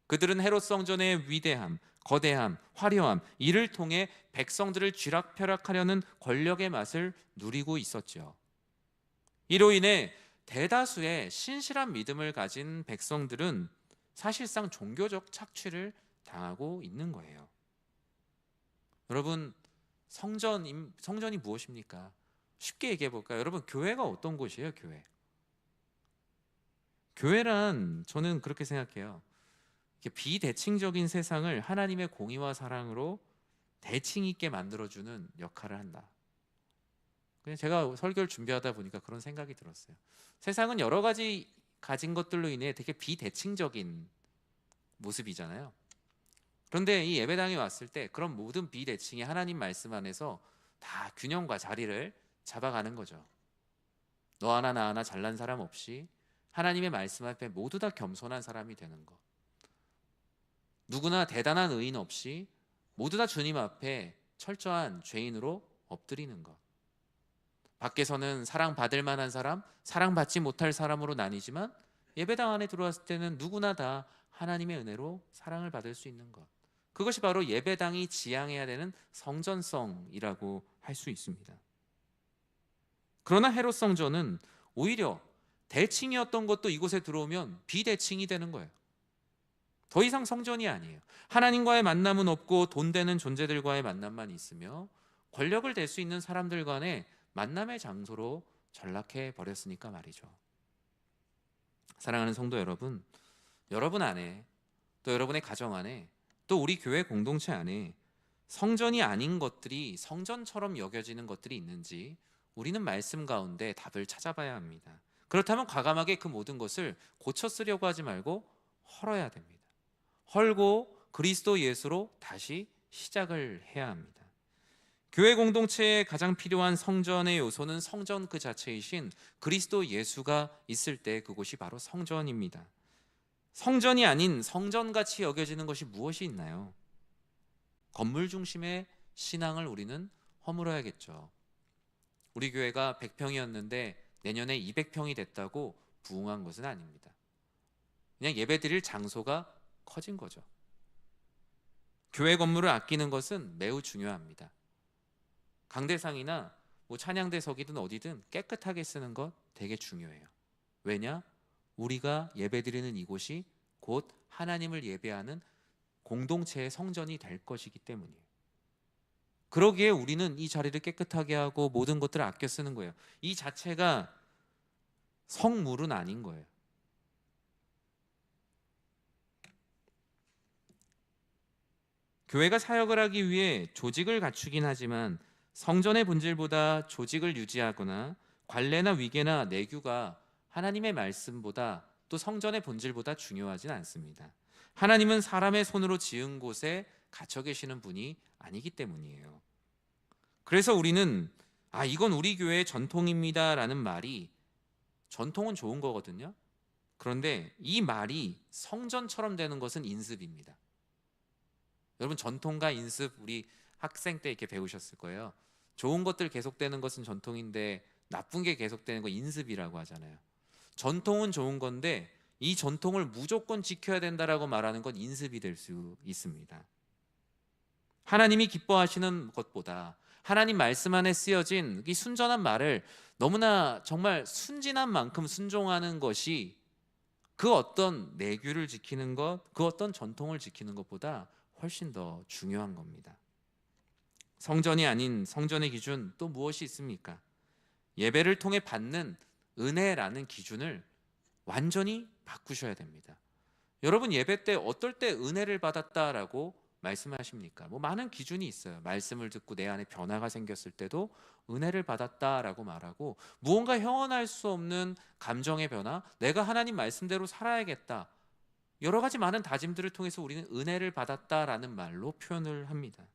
그들은 헤롯 성전의 위대함, 거대함, 화려함, 이를 통해 백성들을 쥐락펴락하려는 권력의 맛을 누리고 있었죠. 이로 인해 대다수의 신실한 믿음을 가진 백성들은 사실상 종교적 착취를 당하고 있는 거예요. 여러분, 성전이 무엇입니까? 쉽게 얘기해 볼까요? 여러분, 교회가 어떤 곳이에요? 교회란 저는 그렇게 생각해요. 비대칭적인 세상을 하나님의 공의와 사랑으로 대칭 있게 만들어주는 역할을 한다. 그냥 제가 설교를 준비하다 보니까 그런 생각이 들었어요. 세상은 여러 가지 가진 것들로 인해 되게 비대칭적인 모습이잖아요. 그런데 이 예배당에 왔을 때 그런 모든 비대칭이 하나님 말씀 안에서 다 균형과 자리를 잡아가는 거죠. 너 하나 나 하나 잘난 사람 없이 하나님의 말씀 앞에 모두 다 겸손한 사람이 되는 것. 누구나 대단한 의인 없이 모두 다 주님 앞에 철저한 죄인으로 엎드리는 것. 밖에서는 사랑받을 만한 사람, 사랑받지 못할 사람으로 나뉘지만 예배당 안에 들어왔을 때는 누구나 다 하나님의 은혜로 사랑을 받을 수 있는 것. 그것이 바로 예배당이 지향해야 되는 성전성이라고 할 수 있습니다. 그러나 헤롯 성전은 오히려 대칭이었던 것도 이곳에 들어오면 비대칭이 되는 거예요. 더 이상 성전이 아니에요. 하나님과의 만남은 없고 돈 되는 존재들과의 만남만 있으며 권력을 댈 수 있는 사람들 간의 만남의 장소로 전락해 버렸으니까 말이죠. 사랑하는 성도 여러분, 여러분 안에 또 여러분의 가정 안에 또 우리 교회 공동체 안에 성전이 아닌 것들이 성전처럼 여겨지는 것들이 있는지 우리는 말씀 가운데 답을 찾아봐야 합니다. 그렇다면 과감하게 그 모든 것을 고쳐 쓰려고 하지 말고 헐어야 됩니다. 헐고 그리스도 예수로 다시 시작을 해야 합니다. 교회 공동체에 가장 필요한 성전의 요소는 성전 그 자체이신 그리스도 예수가 있을 때 그곳이 바로 성전입니다. 성전이 아닌 성전같이 여겨지는 것이 무엇이 있나요? 건물 중심의 신앙을 우리는 허물어야겠죠. 우리 교회가 100평이었는데 내년에 200평이 됐다고 부흥한 것은 아닙니다. 그냥 예배드릴 장소가 커진 거죠. 교회 건물을 아끼는 것은 매우 중요합니다. 강대상이나 찬양대석이든 어디든 깨끗하게 쓰는 것 되게 중요해요. 왜냐? 우리가 예배드리는 이곳이 곧 하나님을 예배하는 공동체의 성전이 될 것이기 때문이에요. 그러기에 우리는 이 자리를 깨끗하게 하고 모든 것들을 아껴 쓰는 거예요. 이 자체가 성물은 아닌 거예요. 교회가 사역을 하기 위해 조직을 갖추긴 하지만 성전의 본질보다 조직을 유지하거나 관례나 위계나 내규가 하나님의 말씀보다 또 성전의 본질보다 중요하진 않습니다. 하나님은 사람의 손으로 지은 곳에 갇혀 계시는 분이 아니기 때문이에요. 그래서 우리는 이건 우리 교회의 전통입니다라는 말이, 전통은 좋은 거거든요. 그런데 이 말이 성전처럼 되는 것은 인습입니다. 여러분, 전통과 인습 우리 학생 때 이렇게 배우셨을 거예요. 좋은 것들 계속되는 것은 전통인데 나쁜 게 계속되는 거 인습이라고 하잖아요. 전통은 좋은 건데 이 전통을 무조건 지켜야 된다라고 말하는 건 인습이 될 수 있습니다. 하나님이 기뻐하시는 것보다 하나님 말씀 안에 쓰여진 이 순전한 말을 너무나 정말 순진한 만큼 순종하는 것이 그 어떤 내규를 지키는 것, 그 어떤 전통을 지키는 것보다 훨씬 더 중요한 겁니다. 성전이 아닌 성전의 기준 또 무엇이 있습니까? 예배를 통해 받는 은혜라는 기준을 완전히 바꾸셔야 됩니다. 여러분, 예배 때 어떨 때 은혜를 받았다라고 말씀하십니까? 많은 기준이 있어요. 말씀을 듣고 내 안에 변화가 생겼을 때도 은혜를 받았다라고 말하고, 무언가 형언할 수 없는 감정의 변화, 내가 하나님 말씀대로 살아야겠다, 여러 가지 많은 다짐들을 통해서 우리는 은혜를 받았다라는 말로 표현을 합니다.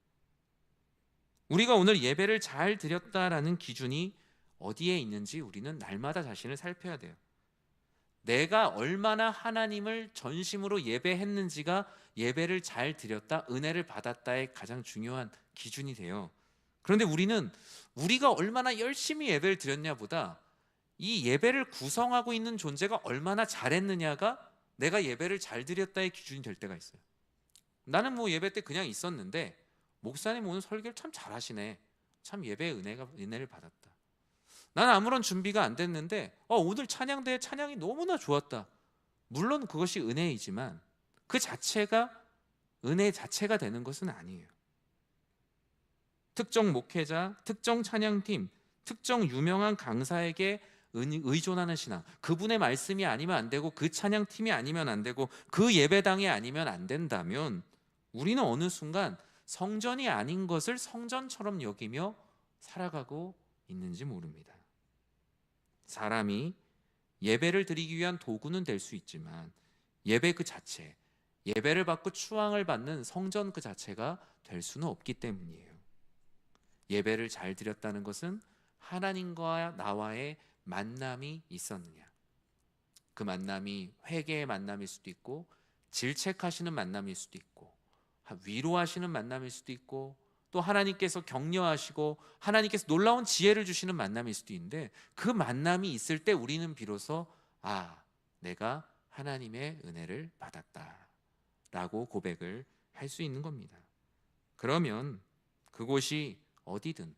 우리가 오늘 예배를 잘 드렸다라는 기준이 어디에 있는지 우리는 날마다 자신을 살펴야 돼요. 내가 얼마나 하나님을 전심으로 예배했는지가 예배를 잘 드렸다, 은혜를 받았다의 가장 중요한 기준이 돼요. 그런데 우리가 얼마나 열심히 예배를 드렸냐보다 이 예배를 구성하고 있는 존재가 얼마나 잘했느냐가 내가 예배를 잘 드렸다의 기준이 될 때가 있어요. 나는 예배 때 그냥 있었는데 목사님 오늘 설교를 참 잘하시네, 참 예배의 은혜를 받았다. 나는 아무런 준비가 안 됐는데 오늘 찬양대의 찬양이 너무나 좋았다. 물론 그것이 은혜이지만 그 자체가 은혜 자체가 되는 것은 아니에요. 특정 목회자, 특정 찬양팀, 특정 유명한 강사에게 의존하는 신앙, 그분의 말씀이 아니면 안 되고 그 찬양팀이 아니면 안 되고 그 예배당이 아니면 안 된다면 우리는 어느 순간 성전이 아닌 것을 성전처럼 여기며 살아가고 있는지 모릅니다. 사람이 예배를 드리기 위한 도구는 될 수 있지만 예배 그 자체, 예배를 받고 추앙을 받는 성전 그 자체가 될 수는 없기 때문이에요. 예배를 잘 드렸다는 것은 하나님과 나와의 만남이 있었느냐, 그 만남이 회개의 만남일 수도 있고 질책하시는 만남일 수도 있고 위로하시는 만남일 수도 있고 또 하나님께서 격려하시고 하나님께서 놀라운 지혜를 주시는 만남일 수도 있는데, 그 만남이 있을 때 우리는 비로소 내가 하나님의 은혜를 받았다 라고 고백을 할 수 있는 겁니다. 그러면 그곳이 어디든,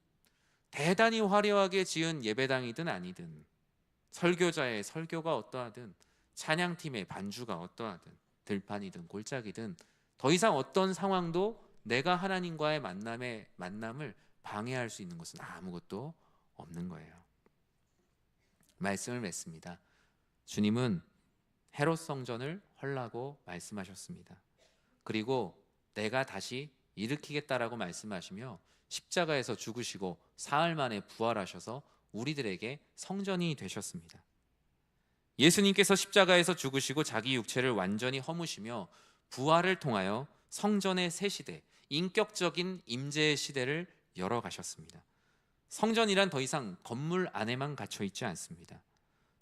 대단히 화려하게 지은 예배당이든 아니든, 설교자의 설교가 어떠하든, 찬양팀의 반주가 어떠하든, 들판이든 골짜기든 더 이상 어떤 상황도 내가 하나님과의 만남을 방해할 수 있는 것은 아무것도 없는 거예요. 말씀을 맺습니다. 주님은 헤롯 성전을 헐라고 말씀하셨습니다. 그리고 내가 다시 일으키겠다라고 말씀하시며 십자가에서 죽으시고 사흘 만에 부활하셔서 우리들에게 성전이 되셨습니다. 예수님께서 십자가에서 죽으시고 자기 육체를 완전히 허무시며 부활을 통하여 성전의 새 시대, 인격적인 임재의 시대를 열어가셨습니다. 성전이란 더 이상 건물 안에만 갇혀 있지 않습니다.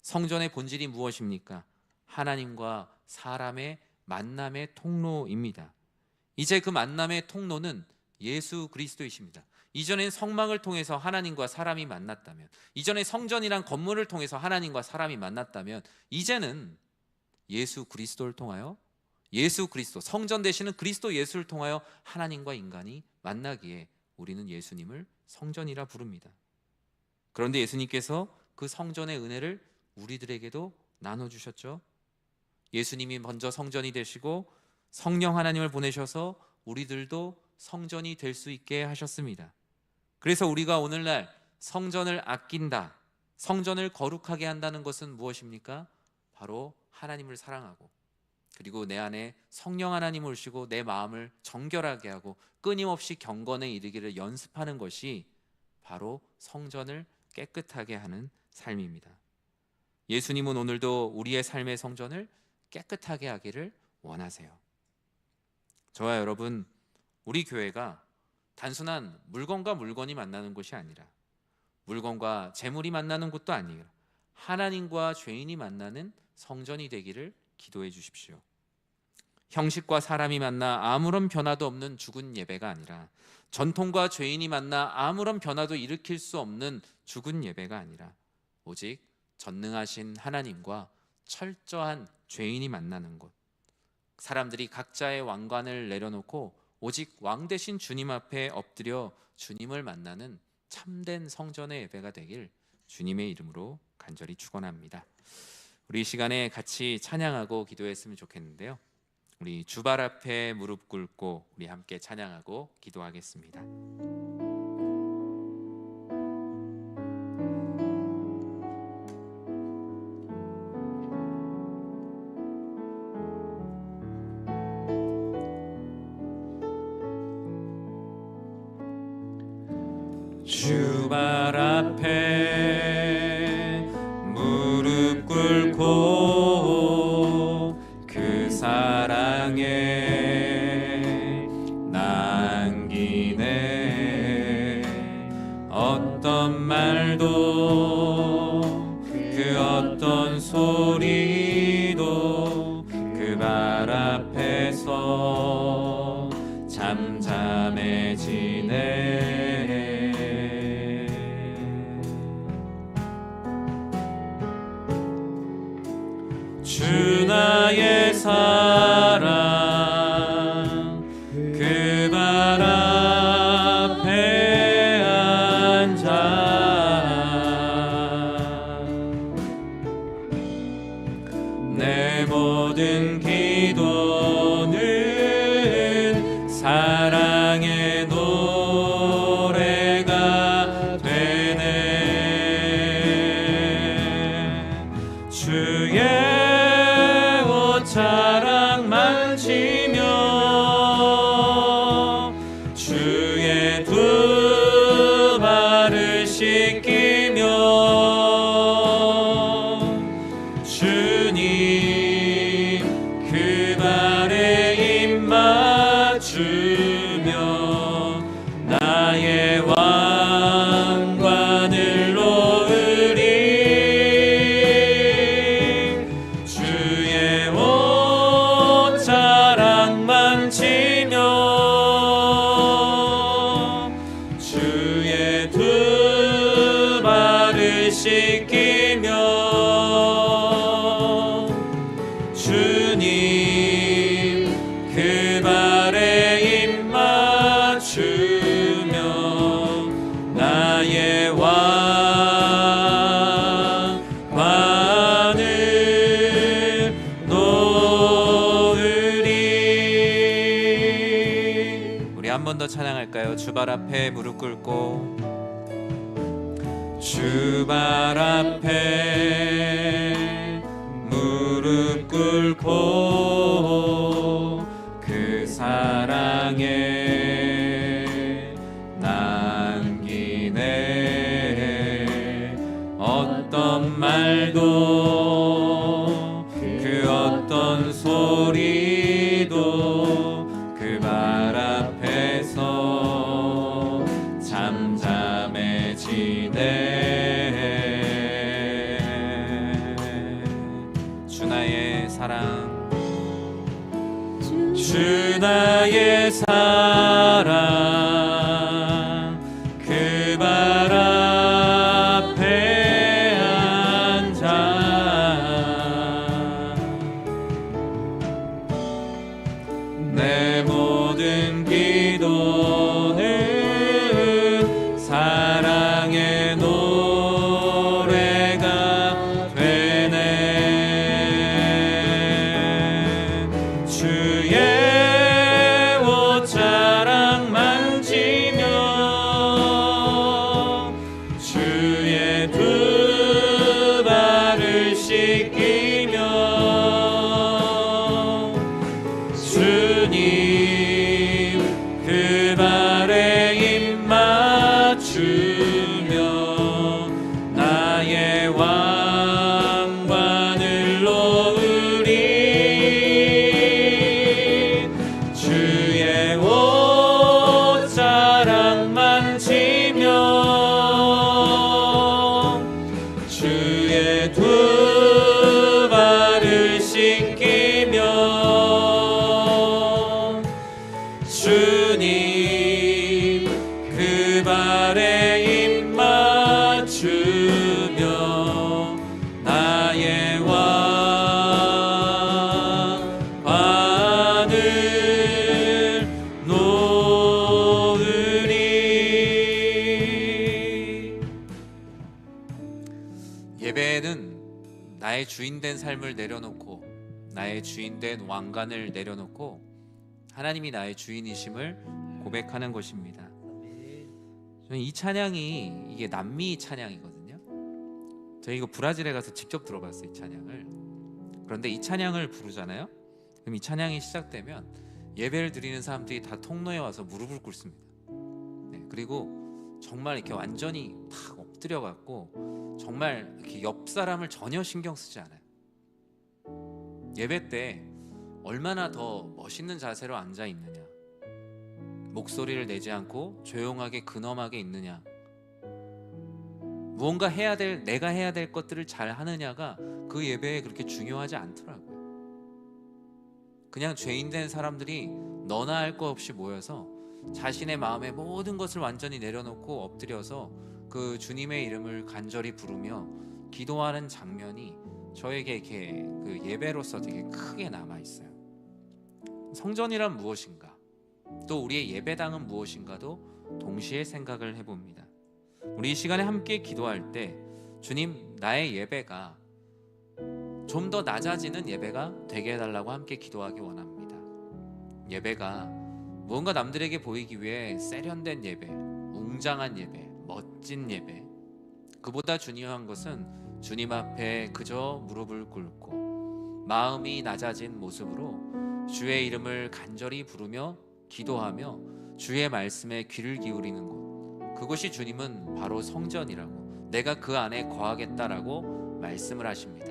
성전의 본질이 무엇입니까? 하나님과 사람의 만남의 통로입니다. 이제 그 만남의 통로는 예수 그리스도이십니다. 이전엔 성막을 통해서 하나님과 사람이 만났다면, 이전에 성전이란 건물을 통해서 하나님과 사람이 만났다면, 이제는 예수 그리스도를 통하여, 예수 그리스도, 성전 되시는 그리스도 예수를 통하여 하나님과 인간이 만나기에 우리는 예수님을 성전이라 부릅니다. 그런데 예수님께서 그 성전의 은혜를 우리들에게도 나눠주셨죠. 예수님이 먼저 성전이 되시고 성령 하나님을 보내셔서 우리들도 성전이 될 수 있게 하셨습니다. 그래서 우리가 오늘날 성전을 아낀다, 성전을 거룩하게 한다는 것은 무엇입니까? 바로 하나님을 사랑하고 그리고 내 안에 성령 하나님을 오시고 내 마음을 정결하게 하고 끊임없이 경건에 이르기를 연습하는 것이 바로 성전을 깨끗하게 하는 삶입니다. 예수님은 오늘도 우리의 삶의 성전을 깨끗하게 하기를 원하세요. 저와 여러분, 우리 교회가 단순한 물건과 물건이 만나는 곳이 아니라, 물건과 재물이 만나는 곳도 아니라 하나님과 죄인이 만나는 성전이 되기를 기도해 주십시오. 형식과 사람이 만나 아무런 변화도 없는 죽은 예배가 아니라, 전통과 죄인이 만나 아무런 변화도 일으킬 수 없는 죽은 예배가 아니라, 오직 전능하신 하나님과 철저한 죄인이 만나는 곳, 사람들이 각자의 왕관을 내려놓고 오직 왕 되신 주님 앞에 엎드려 주님을 만나는 참된 성전의 예배가 되길 주님의 이름으로 간절히 축원합니다. 우리 이 시간에 같이 찬양하고 기도했으면 좋겠는데요. 우리 주발 앞에 무릎 꿇고 우리 함께 찬양하고 기도하겠습니다. 주발 앞에 무릎 꿇고 그 사랑에 남기네. 어떤 말도 그 어떤 소리도 그 발 앞에서 잠잠해지네. 주 나의 사랑 그 발 앞에 앉아 내 모든 기도는 사랑의 노래가 되네. 주의 자랑 만지며 주의 두 발을 씻기며 주님 그 발에 입 맞추며 나의 왕관을 놓으리. 주의 옷자락 만지며 주의 두 발을 씻기며 주님 그 발에 입 맞추며 나의 왕관을 놓으리. 우리 한 번 더 찬양할까요? 주발 앞에 무릎 꿇고 주발 앞에 무릎 꿇고 그 사랑에 남기네. 어떤 말도 그 어떤 소리도 그 발 앞에서 잠잠해지네. 주 나의 사랑 주 나의 사랑 그 발 앞에 앉아 내 모든 기도는 사랑의 노래가 되네. 주의 옷자락 나의 주인된 삶을 내려놓고 나의 주인된 왕관을 내려놓고 하나님이 나의 주인이심을 고백하는 것입니다. 저는 이 찬양이 이게 남미 찬양이거든요. 저희 이거 브라질에 가서 직접 들어봤어요, 이 찬양을. 그런데 이 찬양을 부르잖아요. 그럼 이 찬양이 시작되면 예배를 드리는 사람들이 다 통로에 와서 무릎을 꿇습니다. 네, 그리고 정말 이렇게 완전히 탁 엎드려 갖고 정말 이렇게 옆 사람을 전혀 신경 쓰지 않아요. 예배 때 얼마나 더 멋있는 자세로 앉아 있느냐, 목소리를 내지 않고 조용하게 근엄하게 있느냐, 무언가 해야 될, 내가 해야 될 것들을 잘 하느냐가 그 예배에 그렇게 중요하지 않더라고요. 그냥 죄인된 사람들이 너나 할 거 없이 모여서 자신의 마음의 모든 것을 완전히 내려놓고 엎드려서 그 주님의 이름을 간절히 부르며 기도하는 장면이 저에게 이렇게 그 예배로서 되게 크게 남아 있어요. 성전이란 무엇인가, 또 우리의 예배당은 무엇인가도 동시에 생각을 해봅니다. 우리 이 시간에 함께 기도할 때 주님, 나의 예배가 좀 더 낮아지는 예배가 되게 해달라고 함께 기도하기 원합니다. 예배가 무언가 남들에게 보이기 위해 세련된 예배, 웅장한 예배, 멋진 예배, 그보다 중요한 것은 주님 앞에 그저 무릎을 꿇고 마음이 낮아진 모습으로 주의 이름을 간절히 부르며 기도하며 주의 말씀에 귀를 기울이는 곳, 그것이 주님은 바로 성전이라고, 내가 그 안에 거하겠다라고 말씀을 하십니다.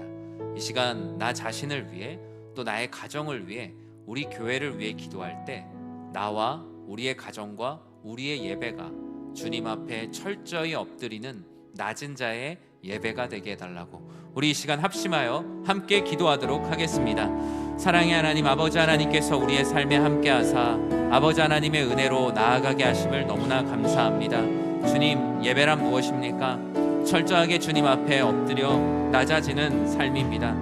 이 시간 나 자신을 위해, 또 나의 가정을 위해, 우리 교회를 위해 기도할 때 나와 우리의 가정과 우리의 예배가 주님 앞에 철저히 엎드리는 낮은 자의 예배가 되게 해달라고 우리 이 시간 합심하여 함께 기도하도록 하겠습니다. 사랑의 하나님, 아버지 하나님께서 우리의 삶에 함께하사 아버지 하나님의 은혜로 나아가게 하심을 너무나 감사합니다. 주님, 예배란 무엇입니까? 철저하게 주님 앞에 엎드려 낮아지는 삶입니다.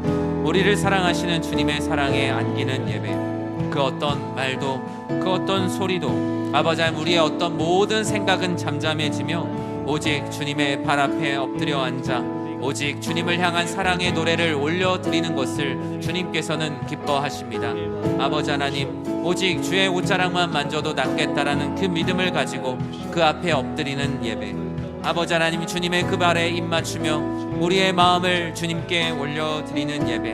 우리를 사랑하시는 주님의 사랑에 안기는 예배, 그 어떤 말도, 그 어떤 소리도 아버지 하나님, 우리의 어떤 모든 생각은 잠잠해지며 오직 주님의 발 앞에 엎드려 앉아 오직 주님을 향한 사랑의 노래를 올려드리는 것을 주님께서는 기뻐하십니다. 아버지 하나님, 오직 주의 옷자락만 만져도 낫겠다라는 그 믿음을 가지고 그 앞에 엎드리는 예배, 아버지 하나님, 주님의 그 발에 입맞추며 우리의 마음을 주님께 올려드리는 예배,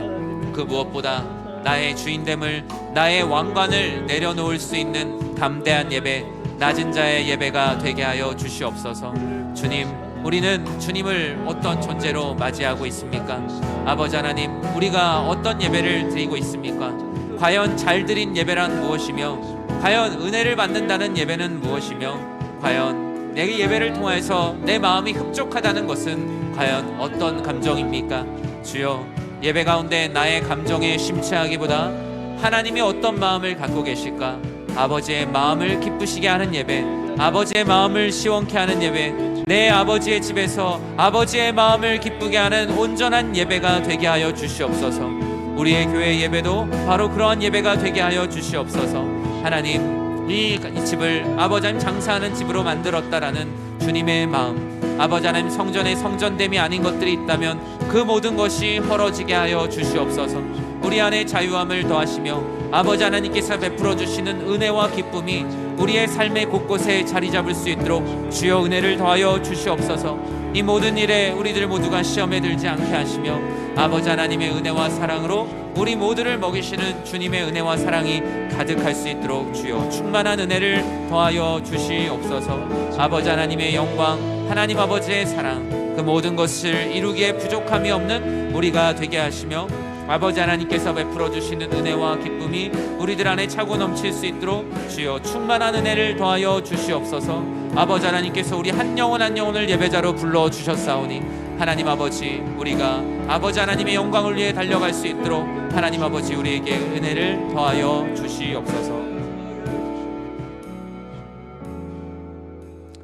그 무엇보다 나의 주인됨을, 나의 왕관을 내려놓을 수 있는 담대한 예배, 낮은 자의 예배가 되게 하여 주시옵소서. 주님, 우리는 주님을 어떤 존재로 맞이하고 있습니까? 아버지 하나님, 우리가 어떤 예배를 드리고 있습니까? 과연 잘 드린 예배란 무엇이며, 과연 은혜를 받는다는 예배는 무엇이며, 과연 내 예배를 통해서 내 마음이 흡족하다는 것은 과연 어떤 감정입니까? 주여, 예배 가운데 나의 감정에 심취하기보다 하나님이 어떤 마음을 갖고 계실까? 아버지의 마음을 기쁘시게 하는 예배, 아버지의 마음을 시원케 하는 예배, 내 아버지의 집에서 아버지의 마음을 기쁘게 하는 온전한 예배가 되게 하여 주시옵소서. 우리의 교회 예배도 바로 그러한 예배가 되게 하여 주시옵소서. 하나님, 이 집을 아버지 하나님 장사하는 집으로 만들었다라는 주님의 마음, 아버지 하나님, 성전에 성전됨이 아닌 것들이 있다면 그 모든 것이 헐어지게 하여 주시옵소서. 우리 안에 자유함을 더하시며 아버지 하나님께서 베풀어 주시는 은혜와 기쁨이 우리의 삶의 곳곳에 자리 잡을 수 있도록 주여 은혜를 더하여 주시옵소서. 이 모든 일에 우리들 모두가 시험에 들지 않게 하시며 아버지 하나님의 은혜와 사랑으로 우리 모두를 먹이시는 주님의 은혜와 사랑이 가득할 수 있도록 주여 충만한 은혜를 더하여 주시옵소서. 아버지 하나님의 영광, 하나님 아버지의 사랑, 그 모든 것을 이루기에 부족함이 없는 우리가 되게 하시며 아버지 하나님께서 베풀어 주시는 은혜와 기쁨이 우리들 안에 차고 넘칠 수 있도록 주여 충만한 은혜를 더하여 주시옵소서. 아버지 하나님께서 우리 한 영혼 한 영혼을 예배자로 불러 주셨사오니 하나님 아버지, 우리가 아버지 하나님의 영광을 위해 달려갈 수 있도록 하나님 아버지 우리에게 은혜를 더하여 주시옵소서.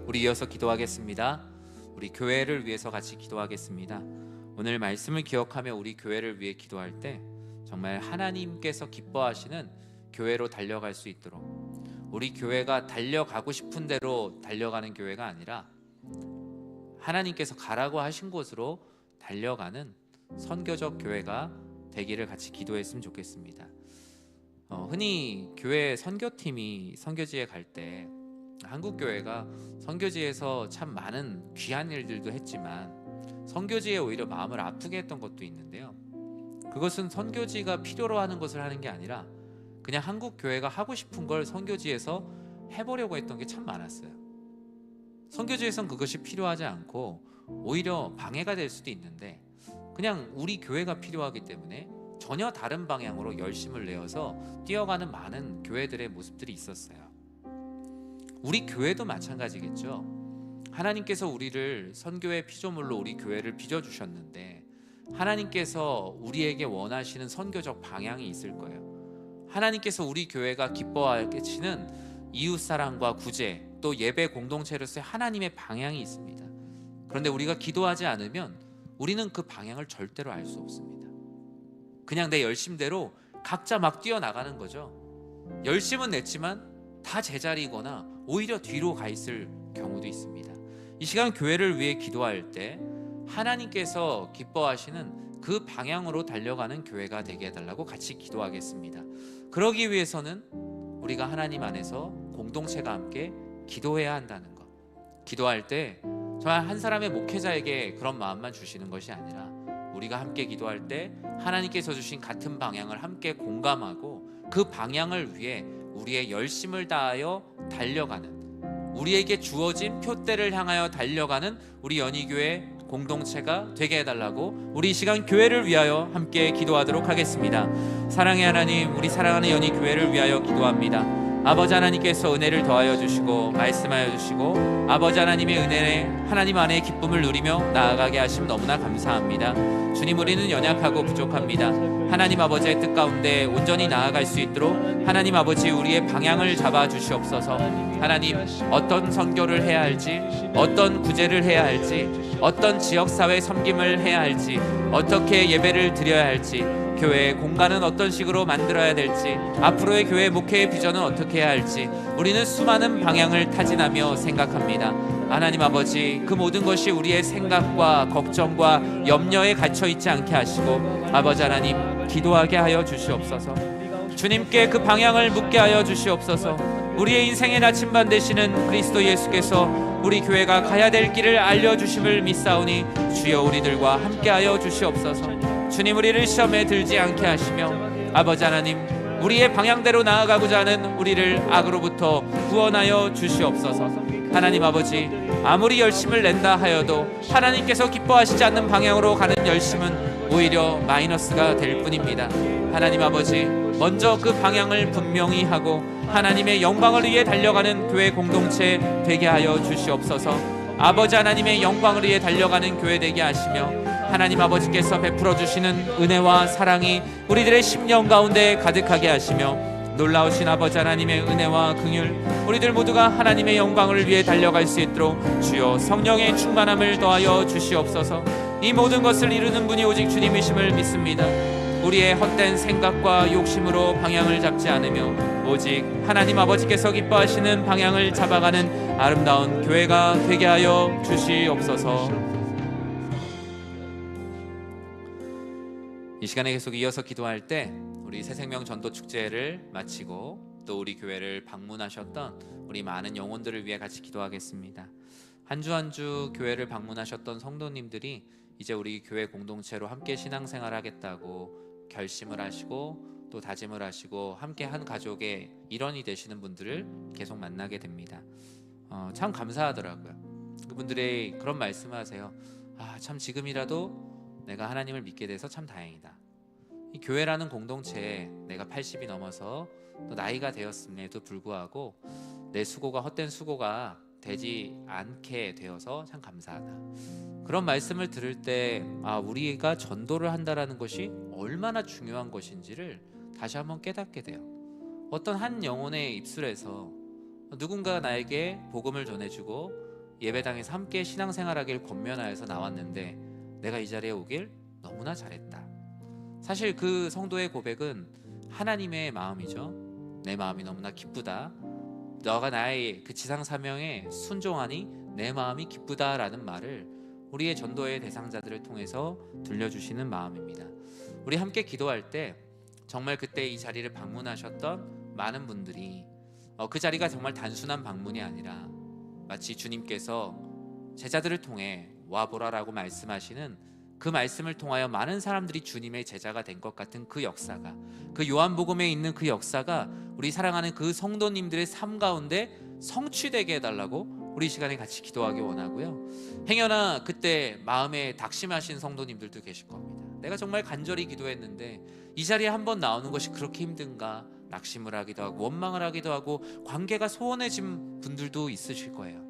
우리 이어서 기도하겠습니다. 우리 교회를 위해서 같이 기도하겠습니다. 오늘 말씀을 기억하며 우리 교회를 위해 기도할 때 정말 하나님께서 기뻐하시는 교회로 달려갈 수 있도록, 우리 교회가 달려가고 싶은 대로 달려가는 교회가 아니라 하나님께서 가라고 하신 곳으로 달려가는 선교적 교회가 되기를 같이 기도했으면 좋겠습니다. 흔히 교회 선교팀이 선교지에 갈 때 한국 교회가 선교지에서 참 많은 귀한 일들도 했지만 선교지에 오히려 마음을 아프게 했던 것도 있는데요. 그것은 선교지가 필요로 하는 것을 하는 게 아니라 그냥 한국 교회가 하고 싶은 걸 선교지에서 해보려고 했던 게 참 많았어요. 선교지에선 그것이 필요하지 않고 오히려 방해가 될 수도 있는데 그냥 우리 교회가 필요하기 때문에 전혀 다른 방향으로 열심을 내어서 뛰어가는 많은 교회들의 모습들이 있었어요. 우리 교회도 마찬가지겠죠. 하나님께서 우리를 선교의 피조물로 우리 교회를 빚어주셨는데 하나님께서 우리에게 원하시는 선교적 방향이 있을 거예요. 하나님께서 우리 교회가 기뻐하시는 이웃사랑과 구제, 또 예배 공동체로서의 하나님의 방향이 있습니다. 그런데 우리가 기도하지 않으면 우리는 그 방향을 절대로 알 수 없습니다. 그냥 내 열심대로 각자 막 뛰어나가는 거죠. 열심은 냈지만 다 제자리거나 오히려 뒤로 가 있을 경우도 있습니다. 이 시간 교회를 위해 기도할 때 하나님께서 기뻐하시는 그 방향으로 달려가는 교회가 되게 해달라고 같이 기도하겠습니다. 그러기 위해서는 우리가 하나님 안에서 공동체가 함께 기도해야 한다는 것. 기도할 때 정말 한 사람의 목회자에게 그런 마음만 주시는 것이 아니라 우리가 함께 기도할 때 하나님께서 주신 같은 방향을 함께 공감하고 그 방향을 위해 우리의 열심을 다하여 달려가는, 우리에게 주어진 표대를 향하여 달려가는 우리 연희교회 공동체가 되게 해달라고 우리 이 시간 교회를 위하여 함께 기도하도록 하겠습니다. 사랑의 하나님, 우리 사랑하는 연희교회를 위하여 기도합니다. 아버지 하나님께서 은혜를 더하여 주시고 말씀하여 주시고 아버지 하나님의 은혜에 하나님 안에 기쁨을 누리며 나아가게 하심 너무나 감사합니다. 주님, 우리는 연약하고 부족합니다. 하나님 아버지의 뜻 가운데 온전히 나아갈 수 있도록 하나님 아버지 우리의 방향을 잡아 주시옵소서. 하나님, 어떤 선교를 해야 할지, 어떤 구제를 해야 할지, 어떤 지역사회 섬김을 해야 할지, 어떻게 예배를 드려야 할지, 교회의 공간은 어떤 식으로 만들어야 될지, 앞으로의 교회 목회의 비전은 어떻게 해야 할지 우리는 수많은 방향을 타진하며 생각합니다. 하나님 아버지, 그 모든 것이 우리의 생각과 걱정과 염려에 갇혀 있지 않게 하시고 아버지 하나님, 기도하게 하여 주시옵소서. 주님께 그 방향을 묻게 하여 주시옵소서. 우리의 인생의 나침반 되시는 그리스도 예수께서 우리 교회가 가야 될 길을 알려주심을 믿사오니 주여 우리들과 함께하여 주시옵소서. 주님, 우리를 시험에 들지 않게 하시며 아버지 하나님, 우리의 방향대로 나아가고자 하는 우리를 악으로부터 구원하여 주시옵소서. 하나님 아버지, 아무리 열심을 낸다 하여도 하나님께서 기뻐하시지 않는 방향으로 가는 열심은 오히려 마이너스가 될 뿐입니다. 하나님 아버지, 먼저 그 방향을 분명히 하고 하나님의 영광을 위해 달려가는 교회 공동체 되게 하여 주시옵소서. 아버지 하나님의 영광을 위해 달려가는 교회 되게 하시며 하나님 아버지께서 베풀어 주시는 은혜와 사랑이 우리들의 심령 가운데 가득하게 하시며 놀라우신 아버지 하나님의 은혜와 긍휼, 우리들 모두가 하나님의 영광을 위해 달려갈 수 있도록 주여 성령의 충만함을 더하여 주시옵소서. 이 모든 것을 이루는 분이 오직 주님이심을 믿습니다. 우리의 헛된 생각과 욕심으로 방향을 잡지 않으며 오직 하나님 아버지께서 기뻐하시는 방향을 잡아가는 아름다운 교회가 되게 하여 주시옵소서. 이 시간에 계속 이어서 기도할 때 우리 새생명 전도 축제를 마치고 또 우리 교회를 방문하셨던 우리 많은 영혼들을 위해 같이 기도하겠습니다. 한 주 한 주 교회를 방문하셨던 성도님들이 이제 우리 교회 공동체로 함께 신앙생활 하겠다고 결심을 하시고 또 다짐을 하시고 함께 한 가족의 일원이 되시는 분들을 계속 만나게 됩니다. 참 감사하더라고요. 그분들이 그런 말씀하세요. 참 지금이라도 내가 하나님을 믿게 돼서 참 다행이다. 이 교회라는 공동체에 내가 80이 넘어서 또 나이가 되었음에도 불구하고 내 수고가 헛된 수고가 되지 않게 되어서 참 감사하다. 그런 말씀을 들을 때 우리가 전도를 한다라는 것이 얼마나 중요한 것인지를 다시 한번 깨닫게 돼요. 어떤 한 영혼의 입술에서 누군가 나에게 복음을 전해주고 예배당에서 함께 신앙생활하길 권면하여서 나왔는데 내가 이 자리에 오길 너무나 잘했다. 사실 그 성도의 고백은 하나님의 마음이죠. 내 마음이 너무나 기쁘다. 너가 나의 그 지상 사명에 순종하니 내 마음이 기쁘다라는 말을 우리의 전도의 대상자들을 통해서 들려주시는 마음입니다. 우리 함께 기도할 때 정말 그때 이 자리를 방문하셨던 많은 분들이 그 자리가 정말 단순한 방문이 아니라 마치 주님께서 제자들을 통해 와보라라고 말씀하시는 그 말씀을 통하여 많은 사람들이 주님의 제자가 된 것 같은 그 역사가, 그 요한복음에 있는 그 역사가 우리 사랑하는 그 성도님들의 삶 가운데 성취되게 해달라고 우리 이 시간에 같이 기도하기 원하고요. 행여나 그때 마음에 낙심하신 성도님들도 계실 겁니다. 내가 정말 간절히 기도했는데 이 자리에 한번 나오는 것이 그렇게 힘든가, 낙심을 하기도 하고 원망을 하기도 하고 관계가 소원해진 분들도 있으실 거예요.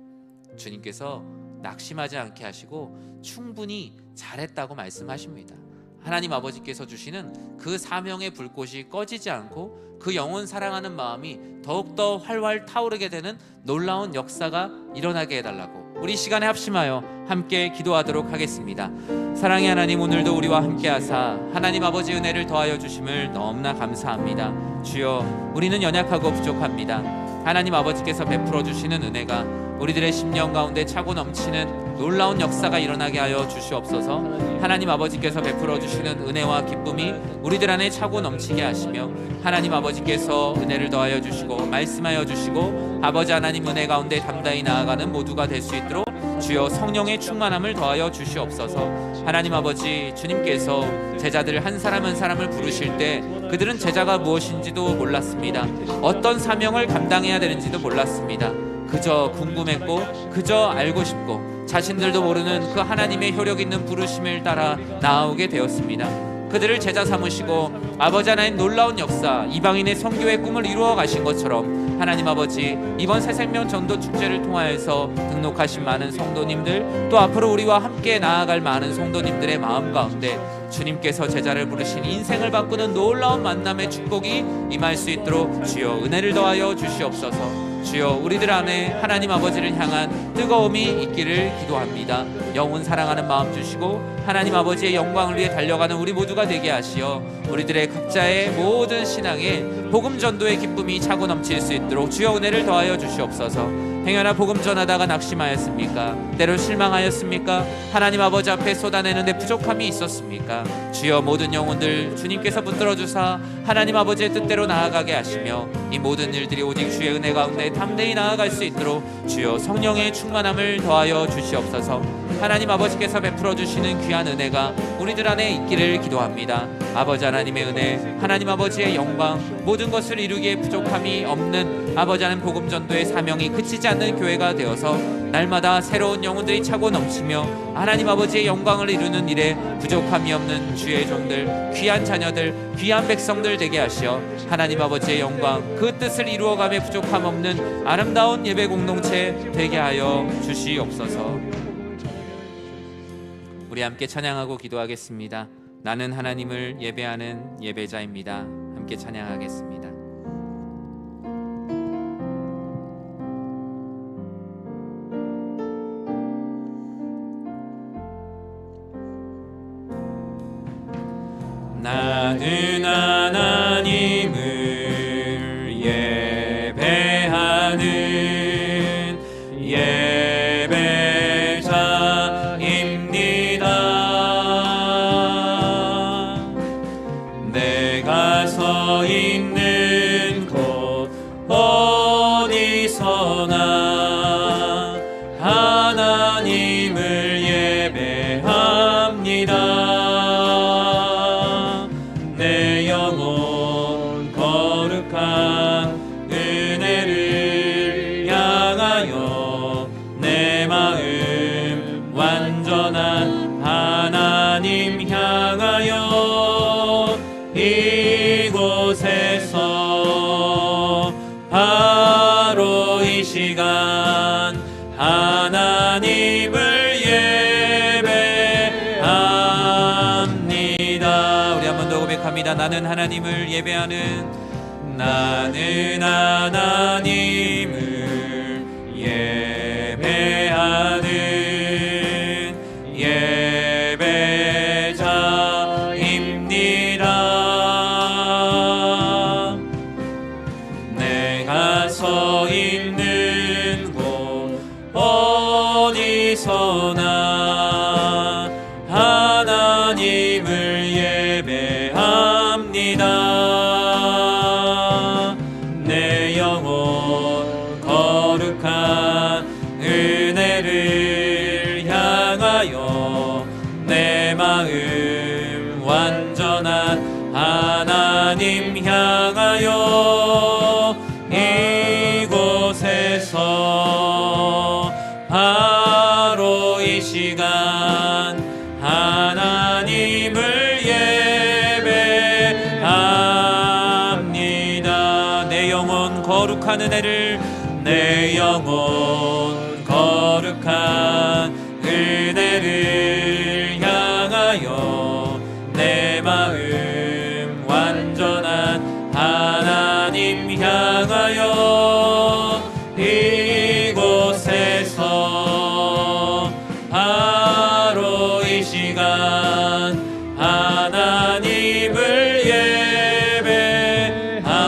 주님께서 낙심하지 않게 하시고 충분히 잘했다고 말씀하십니다. 하나님 아버지께서 주시는 그 사명의 불꽃이 꺼지지 않고 그 영혼 사랑하는 마음이 더욱더 활활 타오르게 되는 놀라운 역사가 일어나게 해달라고 우리 시간에 합심하여 함께 기도하도록 하겠습니다. 사랑의 하나님, 오늘도 우리와 함께 하사 하나님 아버지 은혜를 더하여 주심을 너무나 감사합니다. 주여, 우리는 연약하고 부족합니다. 하나님 아버지께서 베풀어 주시는 은혜가 우리들의 심령 가운데 차고 넘치는 놀라운 역사가 일어나게 하여 주시옵소서. 하나님 아버지께서 베풀어 주시는 은혜와 기쁨이 우리들 안에 차고 넘치게 하시며 하나님 아버지께서 은혜를 더하여 주시고 말씀하여 주시고 아버지 하나님 은혜 가운데 담대히 나아가는 모두가 될 수 있도록 주여 성령의 충만함을 더하여 주시옵소서. 하나님 아버지, 주님께서 제자들 한 사람 한 사람을 부르실 때 그들은 제자가 무엇인지도 몰랐습니다. 어떤 사명을 감당해야 되는지도 몰랐습니다. 그저 궁금했고 그저 알고 싶고 자신들도 모르는 그 하나님의 효력 있는 부르심을 따라 나아오게 되었습니다. 그들을 제자 삼으시고 아버지 하나님 놀라운 역사, 이방인의 선교의 꿈을 이루어 가신 것처럼 하나님 아버지, 이번 새생명 전도 축제를 통하여서 등록하신 많은 성도님들, 또 앞으로 우리와 함께 나아갈 많은 성도님들의 마음 가운데 주님께서 제자를 부르신 인생을 바꾸는 놀라운 만남의 축복이 임할 수 있도록 주여 은혜를 더하여 주시옵소서. 주여, 우리들 안에 하나님 아버지를 향한 뜨거움이 있기를 기도합니다. 영혼 사랑하는 마음 주시고 하나님 아버지의 영광을 위해 달려가는 우리 모두가 되게 하시어 우리들의 각자의 모든 신앙에 복음 전도의 기쁨이 차고 넘칠 수 있도록 주여 은혜를 더하여 주시옵소서. 행여나 복음 전하다가 낙심하였습니까? 때로 실망하였습니까? 하나님 아버지 앞에 쏟아내는데 부족함이 있었습니까? 주여, 모든 영혼들 주님께서 붙들어 주사 하나님 아버지의 뜻대로 나아가게 하시며 이 모든 일들이 오직 주의 은혜 가운데 담대히 나아갈 수 있도록 주여 성령의 충만함을 더하여 주시옵소서. 하나님 아버지께서 베풀어 주시는 귀한 은혜가 우리들 안에 있기를 기도합니다. 아버지 하나님의 은혜, 하나님 아버지의 영광, 모든 것을 이루기에 부족함이 없는 아버지 하나님 복음 전도의 사명이 그치지 않는 교회가 되어서 날마다 새로운 영혼들이 차고 넘치며 하나님 아버지의 영광을 이루는 일에 부족함이 없는 주의 종들, 귀한 자녀들, 귀한 백성들 되게 하시어 하나님 아버지의 영광, 그 뜻을 이루어감에 부족함 없는 아름다운 예배 공동체 되게 하여 주시옵소서. 우리 함께 찬양하고 기도하겠습니다. 나는 하나님을 예배하는 예배자입니다. 함께 찬양하겠습니다. 나는 하나님을 예배하는 예배자입니다. 내가 서 있는 곳 어디서나 하나님을 예배합니다. 이곳에서 바로 이 시간 하나님을 예배합니다. 우리 한 번 더 고백합니다. 나는 하나님을 예배하는, 나는 하나님을 예배하는 예배자입니다. 내가 서 있는 곳 어디서나 은혜를 향하여 내 마음 완전한 하나님 향하여 이곳에서 바로 이 시간 하나님을 예배합니다. 내 영혼 거룩한 은혜를 내 영혼 거룩한 은혜를 향하여 내 마음 완전한 하나님 향하여 이곳에서 바로 이 시간 하나님을 예배합니다.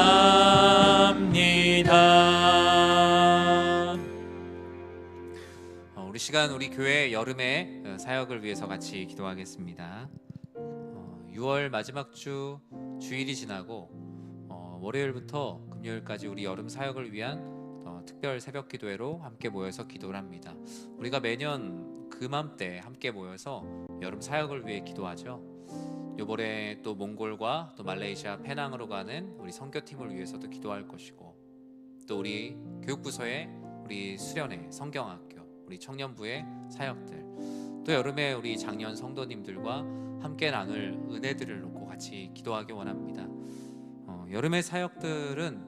우리 시간 우리 교회 여름의 사역을 위해서 같이 기도하겠습니다. 6월 마지막 주 주일이 지나고 월요일부터 금요일까지 우리 여름 사역을 위한 특별 새벽 기도회로 함께 모여서 기도를 합니다. 우리가 매년 그맘때 함께 모여서 여름 사역을 위해 기도하죠. 요번에 또 몽골과 또 말레이시아 페낭으로 가는 우리 선교팀을 위해서도 기도할 것이고, 또 우리 교육부서의 우리 수련회 성경학교, 우리 청년부의 사역들, 또 여름에 우리 장년 성도님들과 함께 나눌 은혜들을 놓고 같이 기도하기 원합니다. 여름의 사역들은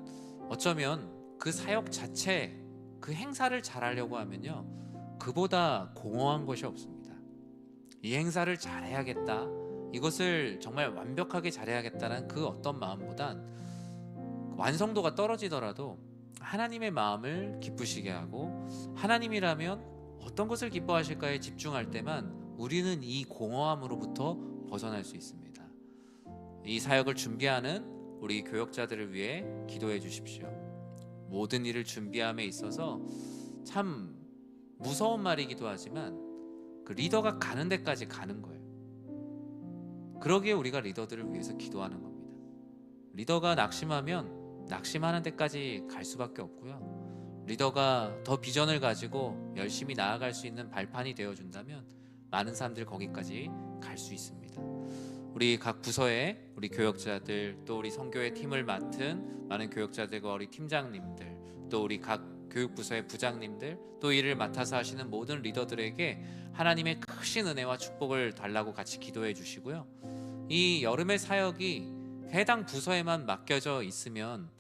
어쩌면 그 사역 자체, 그 행사를 잘하려고 하면요, 그보다 공허한 것이 없습니다. 이 행사를 잘해야겠다, 이것을 정말 완벽하게 잘해야겠다는 그 어떤 마음보단 완성도가 떨어지더라도 하나님의 마음을 기쁘시게 하고, 하나님이라면 어떤 것을 기뻐하실까에 집중할 때만 우리는 이 공허함으로부터 벗어날 수 있습니다. 이 사역을 준비하는 우리 교역자들을 위해 기도해 주십시오. 모든 일을 준비함에 있어서 참 무서운 말이기도 하지만 그 리더가 가는 데까지 가는 거예요. 그러기에 우리가 리더들을 위해서 기도하는 겁니다. 리더가 낙심하면 낙심하는 데까지 갈 수밖에 없고요, 리더가 더 비전을 가지고 열심히 나아갈 수 있는 발판이 되어준다면 많은 사람들 거기까지 갈 수 있습니다. 우리 각 부서의 우리 교역자들, 또 우리 선교회 팀을 맡은 많은 교역자들과 우리 팀장님들, 또 우리 각 교육부서의 부장님들, 또 이를 맡아서 하시는 모든 리더들에게 하나님의 크신 은혜와 축복을 달라고 같이 기도해 주시고요, 이 여름의 사역이 해당 부서에만 맡겨져 있으면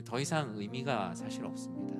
더 이상 의미가 사실 없습니다.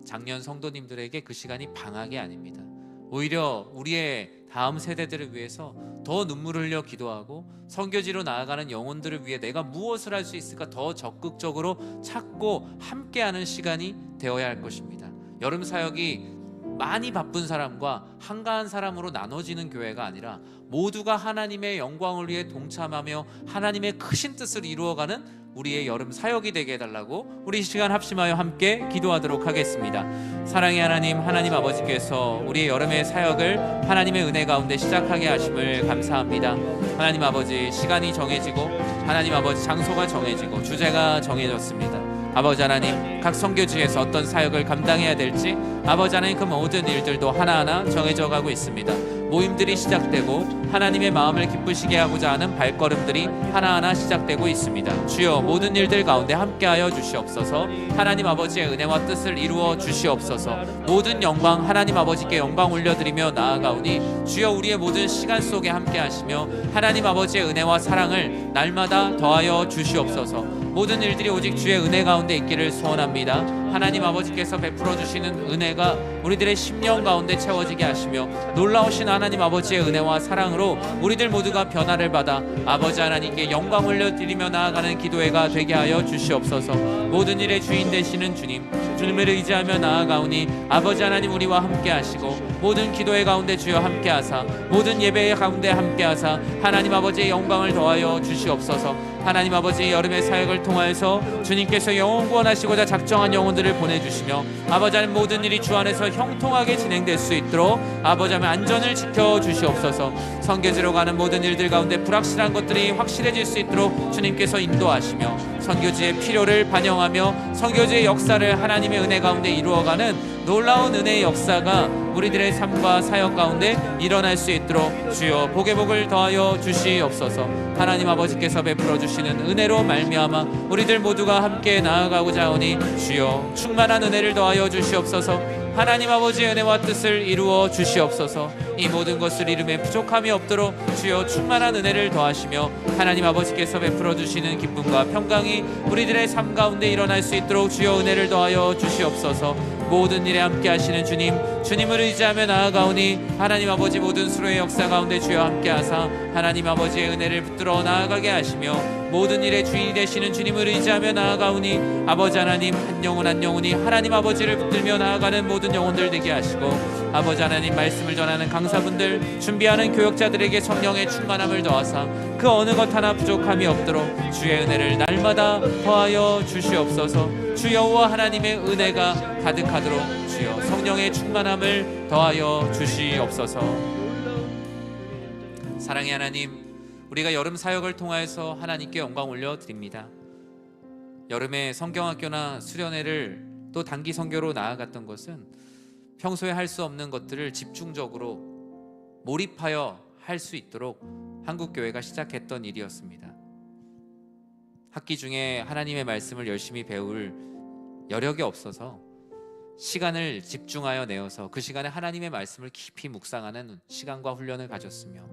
작년 성도님들에게 그 시간이 방학이 아닙니다. 오히려 우리의 다음 세대들을 위해서 더 눈물을 흘려 기도하고, 선교지로 나아가는 영혼들을 위해 내가 무엇을 할 수 있을까 더 적극적으로 찾고 함께하는 시간이 되어야 할 것입니다. 여름 사역이 많이 바쁜 사람과 한가한 사람으로 나눠지는 교회가 아니라 모두가 하나님의 영광을 위해 동참하며 하나님의 크신 뜻을 이루어가는 우리의 여름 사역이 되게 해달라고 우리 이 시간 합심하여 함께 기도하도록 하겠습니다. 사랑의 하나님, 하나님 아버지께서 우리의 여름의 사역을 하나님의 은혜 가운데 시작하게 하심을 감사합니다. 하나님 아버지, 시간이 정해지고 하나님 아버지 장소가 정해지고 주제가 정해졌습니다. 아버지 하나님, 각 선교지에서 어떤 사역을 감당해야 될지 아버지 하나님 그 모든 일들도 하나하나 정해져 가고 있습니다. 모임들이 시작되고 하나님의 마음을 기쁘시게 하고자 하는 발걸음들이 하나하나 시작되고 있습니다. 주여, 모든 일들 가운데 함께하여 주시옵소서. 하나님 아버지의 은혜와 뜻을 이루어 주시옵소서. 모든 영광 하나님 아버지께 영광 올려드리며 나아가오니 주여, 우리의 모든 시간 속에 함께하시며 하나님 아버지의 은혜와 사랑을 날마다 더하여 주시옵소서. 모든 일들이 오직 주의 은혜 가운데 있기를 소원합니다. 하나님 아버지께서 베풀어 주시는 은혜가 우리들의 심령 가운데 채워지게 하시며 놀라우신 하나님 아버지의 은혜와 사랑으로 우리들 모두가 변화를 받아 아버지 하나님께 영광 올려드리며 나아가는 기도회가 되게 하여 주시옵소서. 모든 일의 주인 되시는 주님을 의지하며 나아가오니 아버지 하나님 우리와 함께 하시고 모든 기도회 가운데 주여 함께 하사 모든 예배 가운데 함께 하사 하나님 아버지의 영광을 더하여 주시옵소서. 하나님 아버지, 여름의 사역을 통하여서 주님께서 영혼 구원하시고자 작정한 영혼들을 보내주시며 아버지 하나님 모든 일이 주 안에서 형통하게 진행될 수 있도록 아버지 하나님 안전을 지켜주시옵소서. 선교지로 가는 모든 일들 가운데 불확실한 것들이 확실해질 수 있도록 주님께서 인도하시며 선교지의 필요를 반영하며 선교지의 역사를 하나님의 은혜 가운데 이루어가는 놀라운 은혜의 역사가 우리들의 삶과 사역 가운데 일어날 수 있도록 주여 복의 복을 더하여 주시옵소서. 하나님 아버지께서 베풀어 주시는 은혜로 말미암아 우리들 모두가 함께 나아가고자 하오니 주여 충만한 은혜를 더하여 주시옵소서. 하나님 아버지의 은혜와 뜻을 이루어 주시옵소서. 이 모든 것을 이름에 부족함이 없도록 주여 충만한 은혜를 더하시며 하나님 아버지께서 베풀어 주시는 기쁨과 평강이 우리들의 삶 가운데 일어날 수 있도록 주여 은혜를 더하여 주시옵소서. 모든 일에 함께 하시는 주님, 주님을 의지하며 나아가오니 하나님 아버지 모든 수로의 역사 가운데 주여 함께 하사 하나님 아버지의 은혜를 붙들어 나아가게 하시며 모든 일의 주인이 되시는 주님을 의지하며 나아가오니 아버지 하나님 한 영혼 한 영혼이 하나님 아버지를 붙들며 나아가는 모든 영혼들 되게 하시고 아버지 하나님 말씀을 전하는 강사분들 준비하는 교역자들에게 성령의 충만함을 더하사 그 어느 것 하나 부족함이 없도록 주의 은혜를 날마다 더하여 주시옵소서. 주여와 하나님의 은혜가 가득하도록 주여 성령의 충만함을 더하여 주시옵소서. 사랑의 하나님, 우리가 여름 사역을 통하여서 하나님께 영광 올려드립니다. 여름에 성경학교나 수련회를 또 단기 선교로 나아갔던 것은 평소에 할 수 없는 것들을 집중적으로 몰입하여 할 수 있도록 한국교회가 시작했던 일이었습니다. 학기 중에 하나님의 말씀을 열심히 배울 여력이 없어서 시간을 집중하여 내어서 그 시간에 하나님의 말씀을 깊이 묵상하는 시간과 훈련을 가졌으며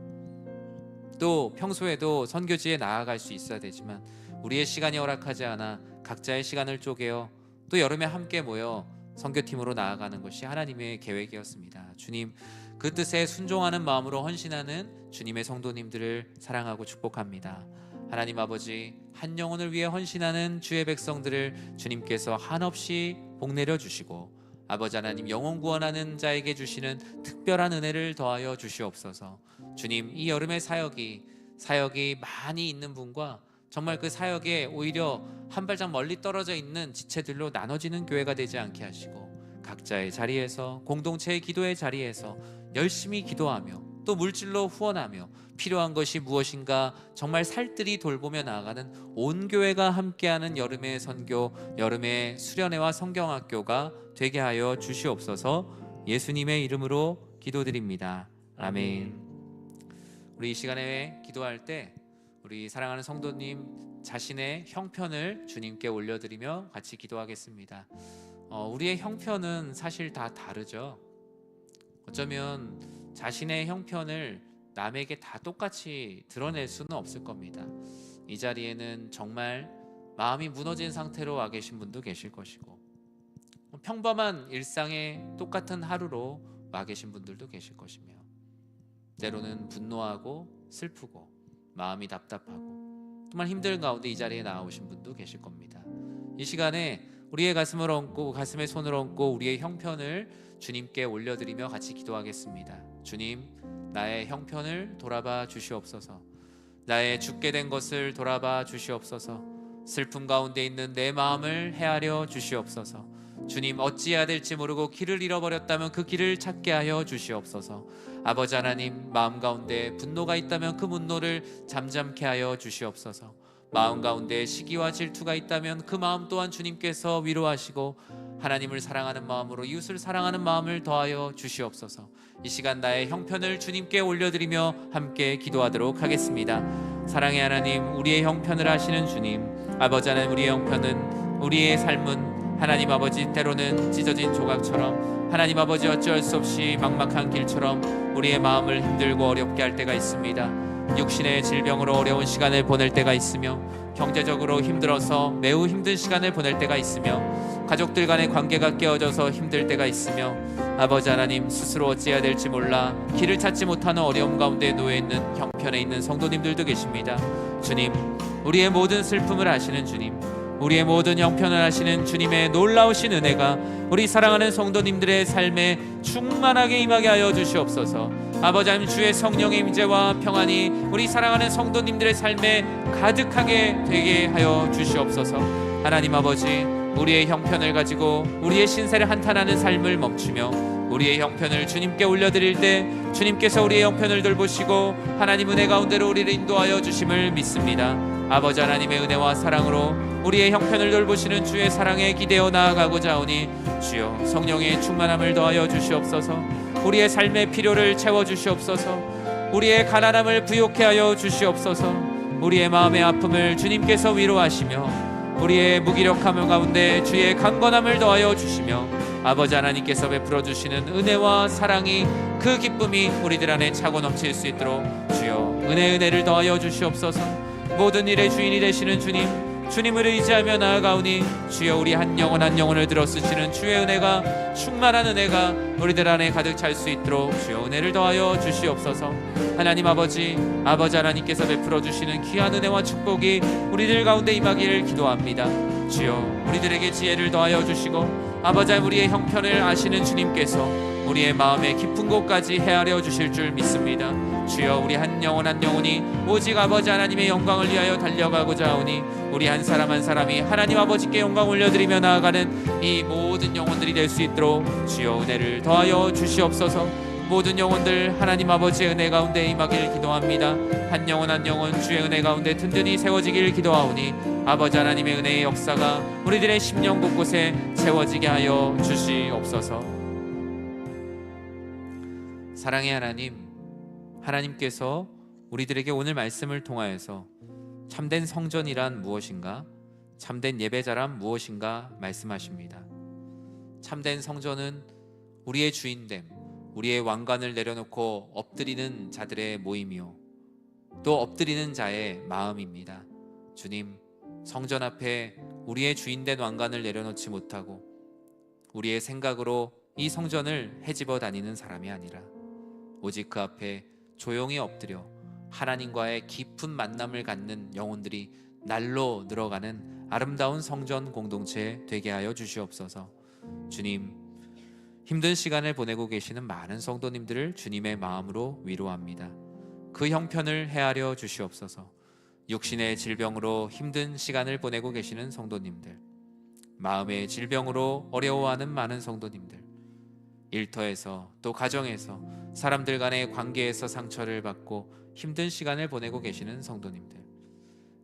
또 평소에도 선교지에 나아갈 수 있어야 되지만 우리의 시간이 허락하지 않아 각자의 시간을 쪼개어 또 여름에 함께 모여 선교팀으로 나아가는 것이 하나님의 계획이었습니다. 주님, 그 뜻에 순종하는 마음으로 헌신하는 주님의 성도님들을 사랑하고 축복합니다. 하나님 아버지, 한 영혼을 위해 헌신하는 주의 백성들을 주님께서 한없이 복내려 주시고 아버지 하나님 영혼 구원하는 자에게 주시는 특별한 은혜를 더하여 주시옵소서. 주님, 이 여름의 사역이 많이 있는 분과 정말 그 사역에 오히려 한 발짝 멀리 떨어져 있는 지체들로 나눠지는 교회가 되지 않게 하시고 각자의 자리에서 공동체의 기도의 자리에서 열심히 기도하며 또 물질로 후원하며 필요한 것이 무엇인가 정말 살뜰히 돌보며 나아가는 온 교회가 함께하는 여름의 선교, 여름의 수련회와 성경학교가 되게 하여 주시옵소서. 예수님의 이름으로 기도드립니다. 아멘. 우리 이 시간에 기도할 때 우리 사랑하는 성도님 자신의 형편을 주님께 올려드리며 같이 기도하겠습니다. 우리의 형편은 사실 다 다르죠. 어쩌면 자신의 형편을 남에게 다 똑같이 드러낼 수는 없을 겁니다. 이 자리에는 정말 마음이 무너진 상태로 와 계신 분도 계실 것이고 평범한 일상의 똑같은 하루로 와 계신 분들도 계실 것이며 때로는 분노하고 슬프고 마음이 답답하고 정말 힘든 가운데 이 자리에 나오신 분도 계실 겁니다. 이 시간에 우리의 가슴을 얹고 가슴에 손을 얹고 우리의 형편을 주님께 올려드리며 같이 기도하겠습니다. 주님, 나의 형편을 돌아봐 주시옵소서. 나의 죽게 된 것을 돌아봐 주시옵소서. 슬픔 가운데 있는 내 마음을 헤아려 주시옵소서. 주님, 어찌해야 될지 모르고 길을 잃어버렸다면 그 길을 찾게 하여 주시옵소서. 아버지 하나님, 마음 가운데 분노가 있다면 그 분노를 잠잠케 하여 주시옵소서. 마음 가운데 시기와 질투가 있다면 그 마음 또한 주님께서 위로하시고 하나님을 사랑하는 마음으로 이웃을 사랑하는 마음을 더하여 주시옵소서. 이 시간 나의 형편을 주님께 올려드리며 함께 기도하도록 하겠습니다. 사랑의 하나님, 우리의 형편을 아시는 주님, 아버지 하나님, 우리의 형편은 우리의 삶은 하나님 아버지 때로는 찢어진 조각처럼 하나님 아버지 어찌할 수 없이 막막한 길처럼 우리의 마음을 힘들고 어렵게 할 때가 있습니다. 육신의 질병으로 어려운 시간을 보낼 때가 있으며 경제적으로 힘들어서 매우 힘든 시간을 보낼 때가 있으며 가족들 간의 관계가 깨어져서 힘들 때가 있으며 아버지 하나님, 스스로 어찌해야 될지 몰라 길을 찾지 못하는 어려움 가운데 놓여 있는 형편에 있는 성도님들도 계십니다. 주님, 우리의 모든 슬픔을 아시는 주님, 우리의 모든 형편을 아시는 주님의 놀라우신 은혜가 우리 사랑하는 성도님들의 삶에 충만하게 임하게 하여 주시옵소서. 아버지 하나님, 주의 성령의 임재와 평안이 우리 사랑하는 성도님들의 삶에 가득하게 되게 하여 주시옵소서. 하나님 아버지, 우리의 형편을 가지고 우리의 신세를 한탄하는 삶을 멈추며 우리의 형편을 주님께 올려드릴 때 주님께서 우리의 형편을 돌보시고 하나님 은혜 가운데로 우리를 인도하여 주심을 믿습니다. 아버지 하나님의 은혜와 사랑으로 우리의 형편을 돌보시는 주의 사랑에 기대어 나아가고자 하오니 주여 성령의 충만함을 더하여 주시옵소서. 우리의 삶의 필요를 채워주시옵소서. 우리의 가난함을 부욕해 하여 주시옵소서. 우리의 마음의 아픔을 주님께서 위로하시며 우리의 무기력함 가운데 주의 강건함을 더하여 주시며 아버지 하나님께서 베풀어 주시는 은혜와 사랑이 그 기쁨이 우리들 안에 차고 넘칠 수 있도록 주여 은혜를 더하여 주시옵소서. 모든 일의 주인이 되시는 주님을 의지하며 나아가오니 주여 우리 한 영혼을 들어쓰시는 주의 은혜가 충만한 은혜가 우리들 안에 가득 찰 수 있도록 주여 은혜를 더하여 주시옵소서. 하나님 아버지 하나님께서 베풀어 주시는 귀한 은혜와 축복이 우리들 가운데 임하기를 기도합니다. 주여 우리들에게 지혜를 더하여 주시고 아버지 우리의 형편을 아시는 주님께서 우리의 마음의 깊은 곳까지 헤아려 주실 줄 믿습니다. 주여 우리 한 영혼이 오직 아버지 하나님의 영광을 위하여 달려가고자 하오니 우리 한 사람이 하나님 아버지께 영광 올려드리며 나아가는 이 모든 영혼들이 될 수 있도록 주여 은혜를 더하여 주시옵소서. 모든 영혼들 하나님 아버지의 은혜 가운데 임하길 기도합니다. 한 영혼 주의 은혜 가운데 든든히 세워지길 기도하오니 아버지 하나님의 은혜의 역사가 우리들의 심령 곳곳에 채워지게 하여 주시옵소서. 사랑의 하나님께서 우리들에게 오늘 말씀을 통하여서 참된 성전이란 무엇인가, 참된 예배자란 무엇인가 말씀하십니다. 참된 성전은 우리의 주인됨, 우리의 왕관을 내려놓고 엎드리는 자들의 모임이요 또 엎드리는 자의 마음입니다. 주님, 성전 앞에 우리의 주인된 왕관을 내려놓지 못하고 우리의 생각으로 이 성전을 헤집어 다니는 사람이 아니라 오직 그 앞에 조용히 엎드려 하나님과의 깊은 만남을 갖는 영혼들이 날로 늘어가는 아름다운 성전 공동체 되게 하여 주시옵소서. 주님, 힘든 시간을 보내고 계시는 많은 성도님들을 주님의 마음으로 위로합니다. 그 형편을 헤아려 주시옵소서. 육신의 질병으로 힘든 시간을 보내고 계시는 성도님들, 마음의 질병으로 어려워하는 많은 성도님들, 일터에서 또 가정에서 사람들 간의 관계에서 상처를 받고 힘든 시간을 보내고 계시는 성도님들,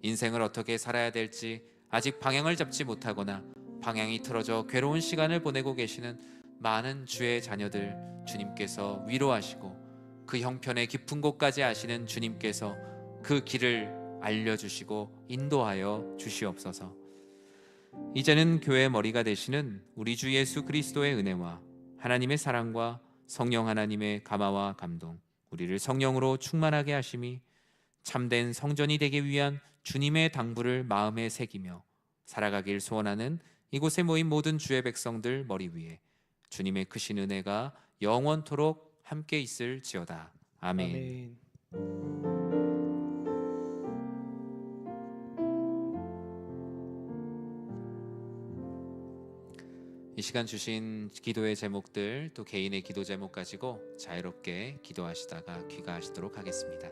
인생을 어떻게 살아야 될지 아직 방향을 잡지 못하거나 방향이 틀어져 괴로운 시간을 보내고 계시는 많은 주의 자녀들 주님께서 위로하시고 그 형편의 깊은 곳까지 아시는 주님께서 그 길을 알려주시고 인도하여 주시옵소서. 이제는 교회의 머리가 되시는 우리 주 예수 그리스도의 은혜와 하나님의 사랑과 성령 하나님의 감화와 감동, 우리를 성령으로 충만하게 하심이 참된 성전이 되기 위한 주님의 당부를 마음에 새기며 살아가길 소원하는 이곳에 모인 모든 주의 백성들 머리 위에 주님의 크신 은혜가 영원토록 함께 있을지어다. 아멘. 이 시간 주신 기도의 제목들 또 개인의 기도 제목 가지고 자유롭게 기도하시다가 귀가하시도록 하겠습니다.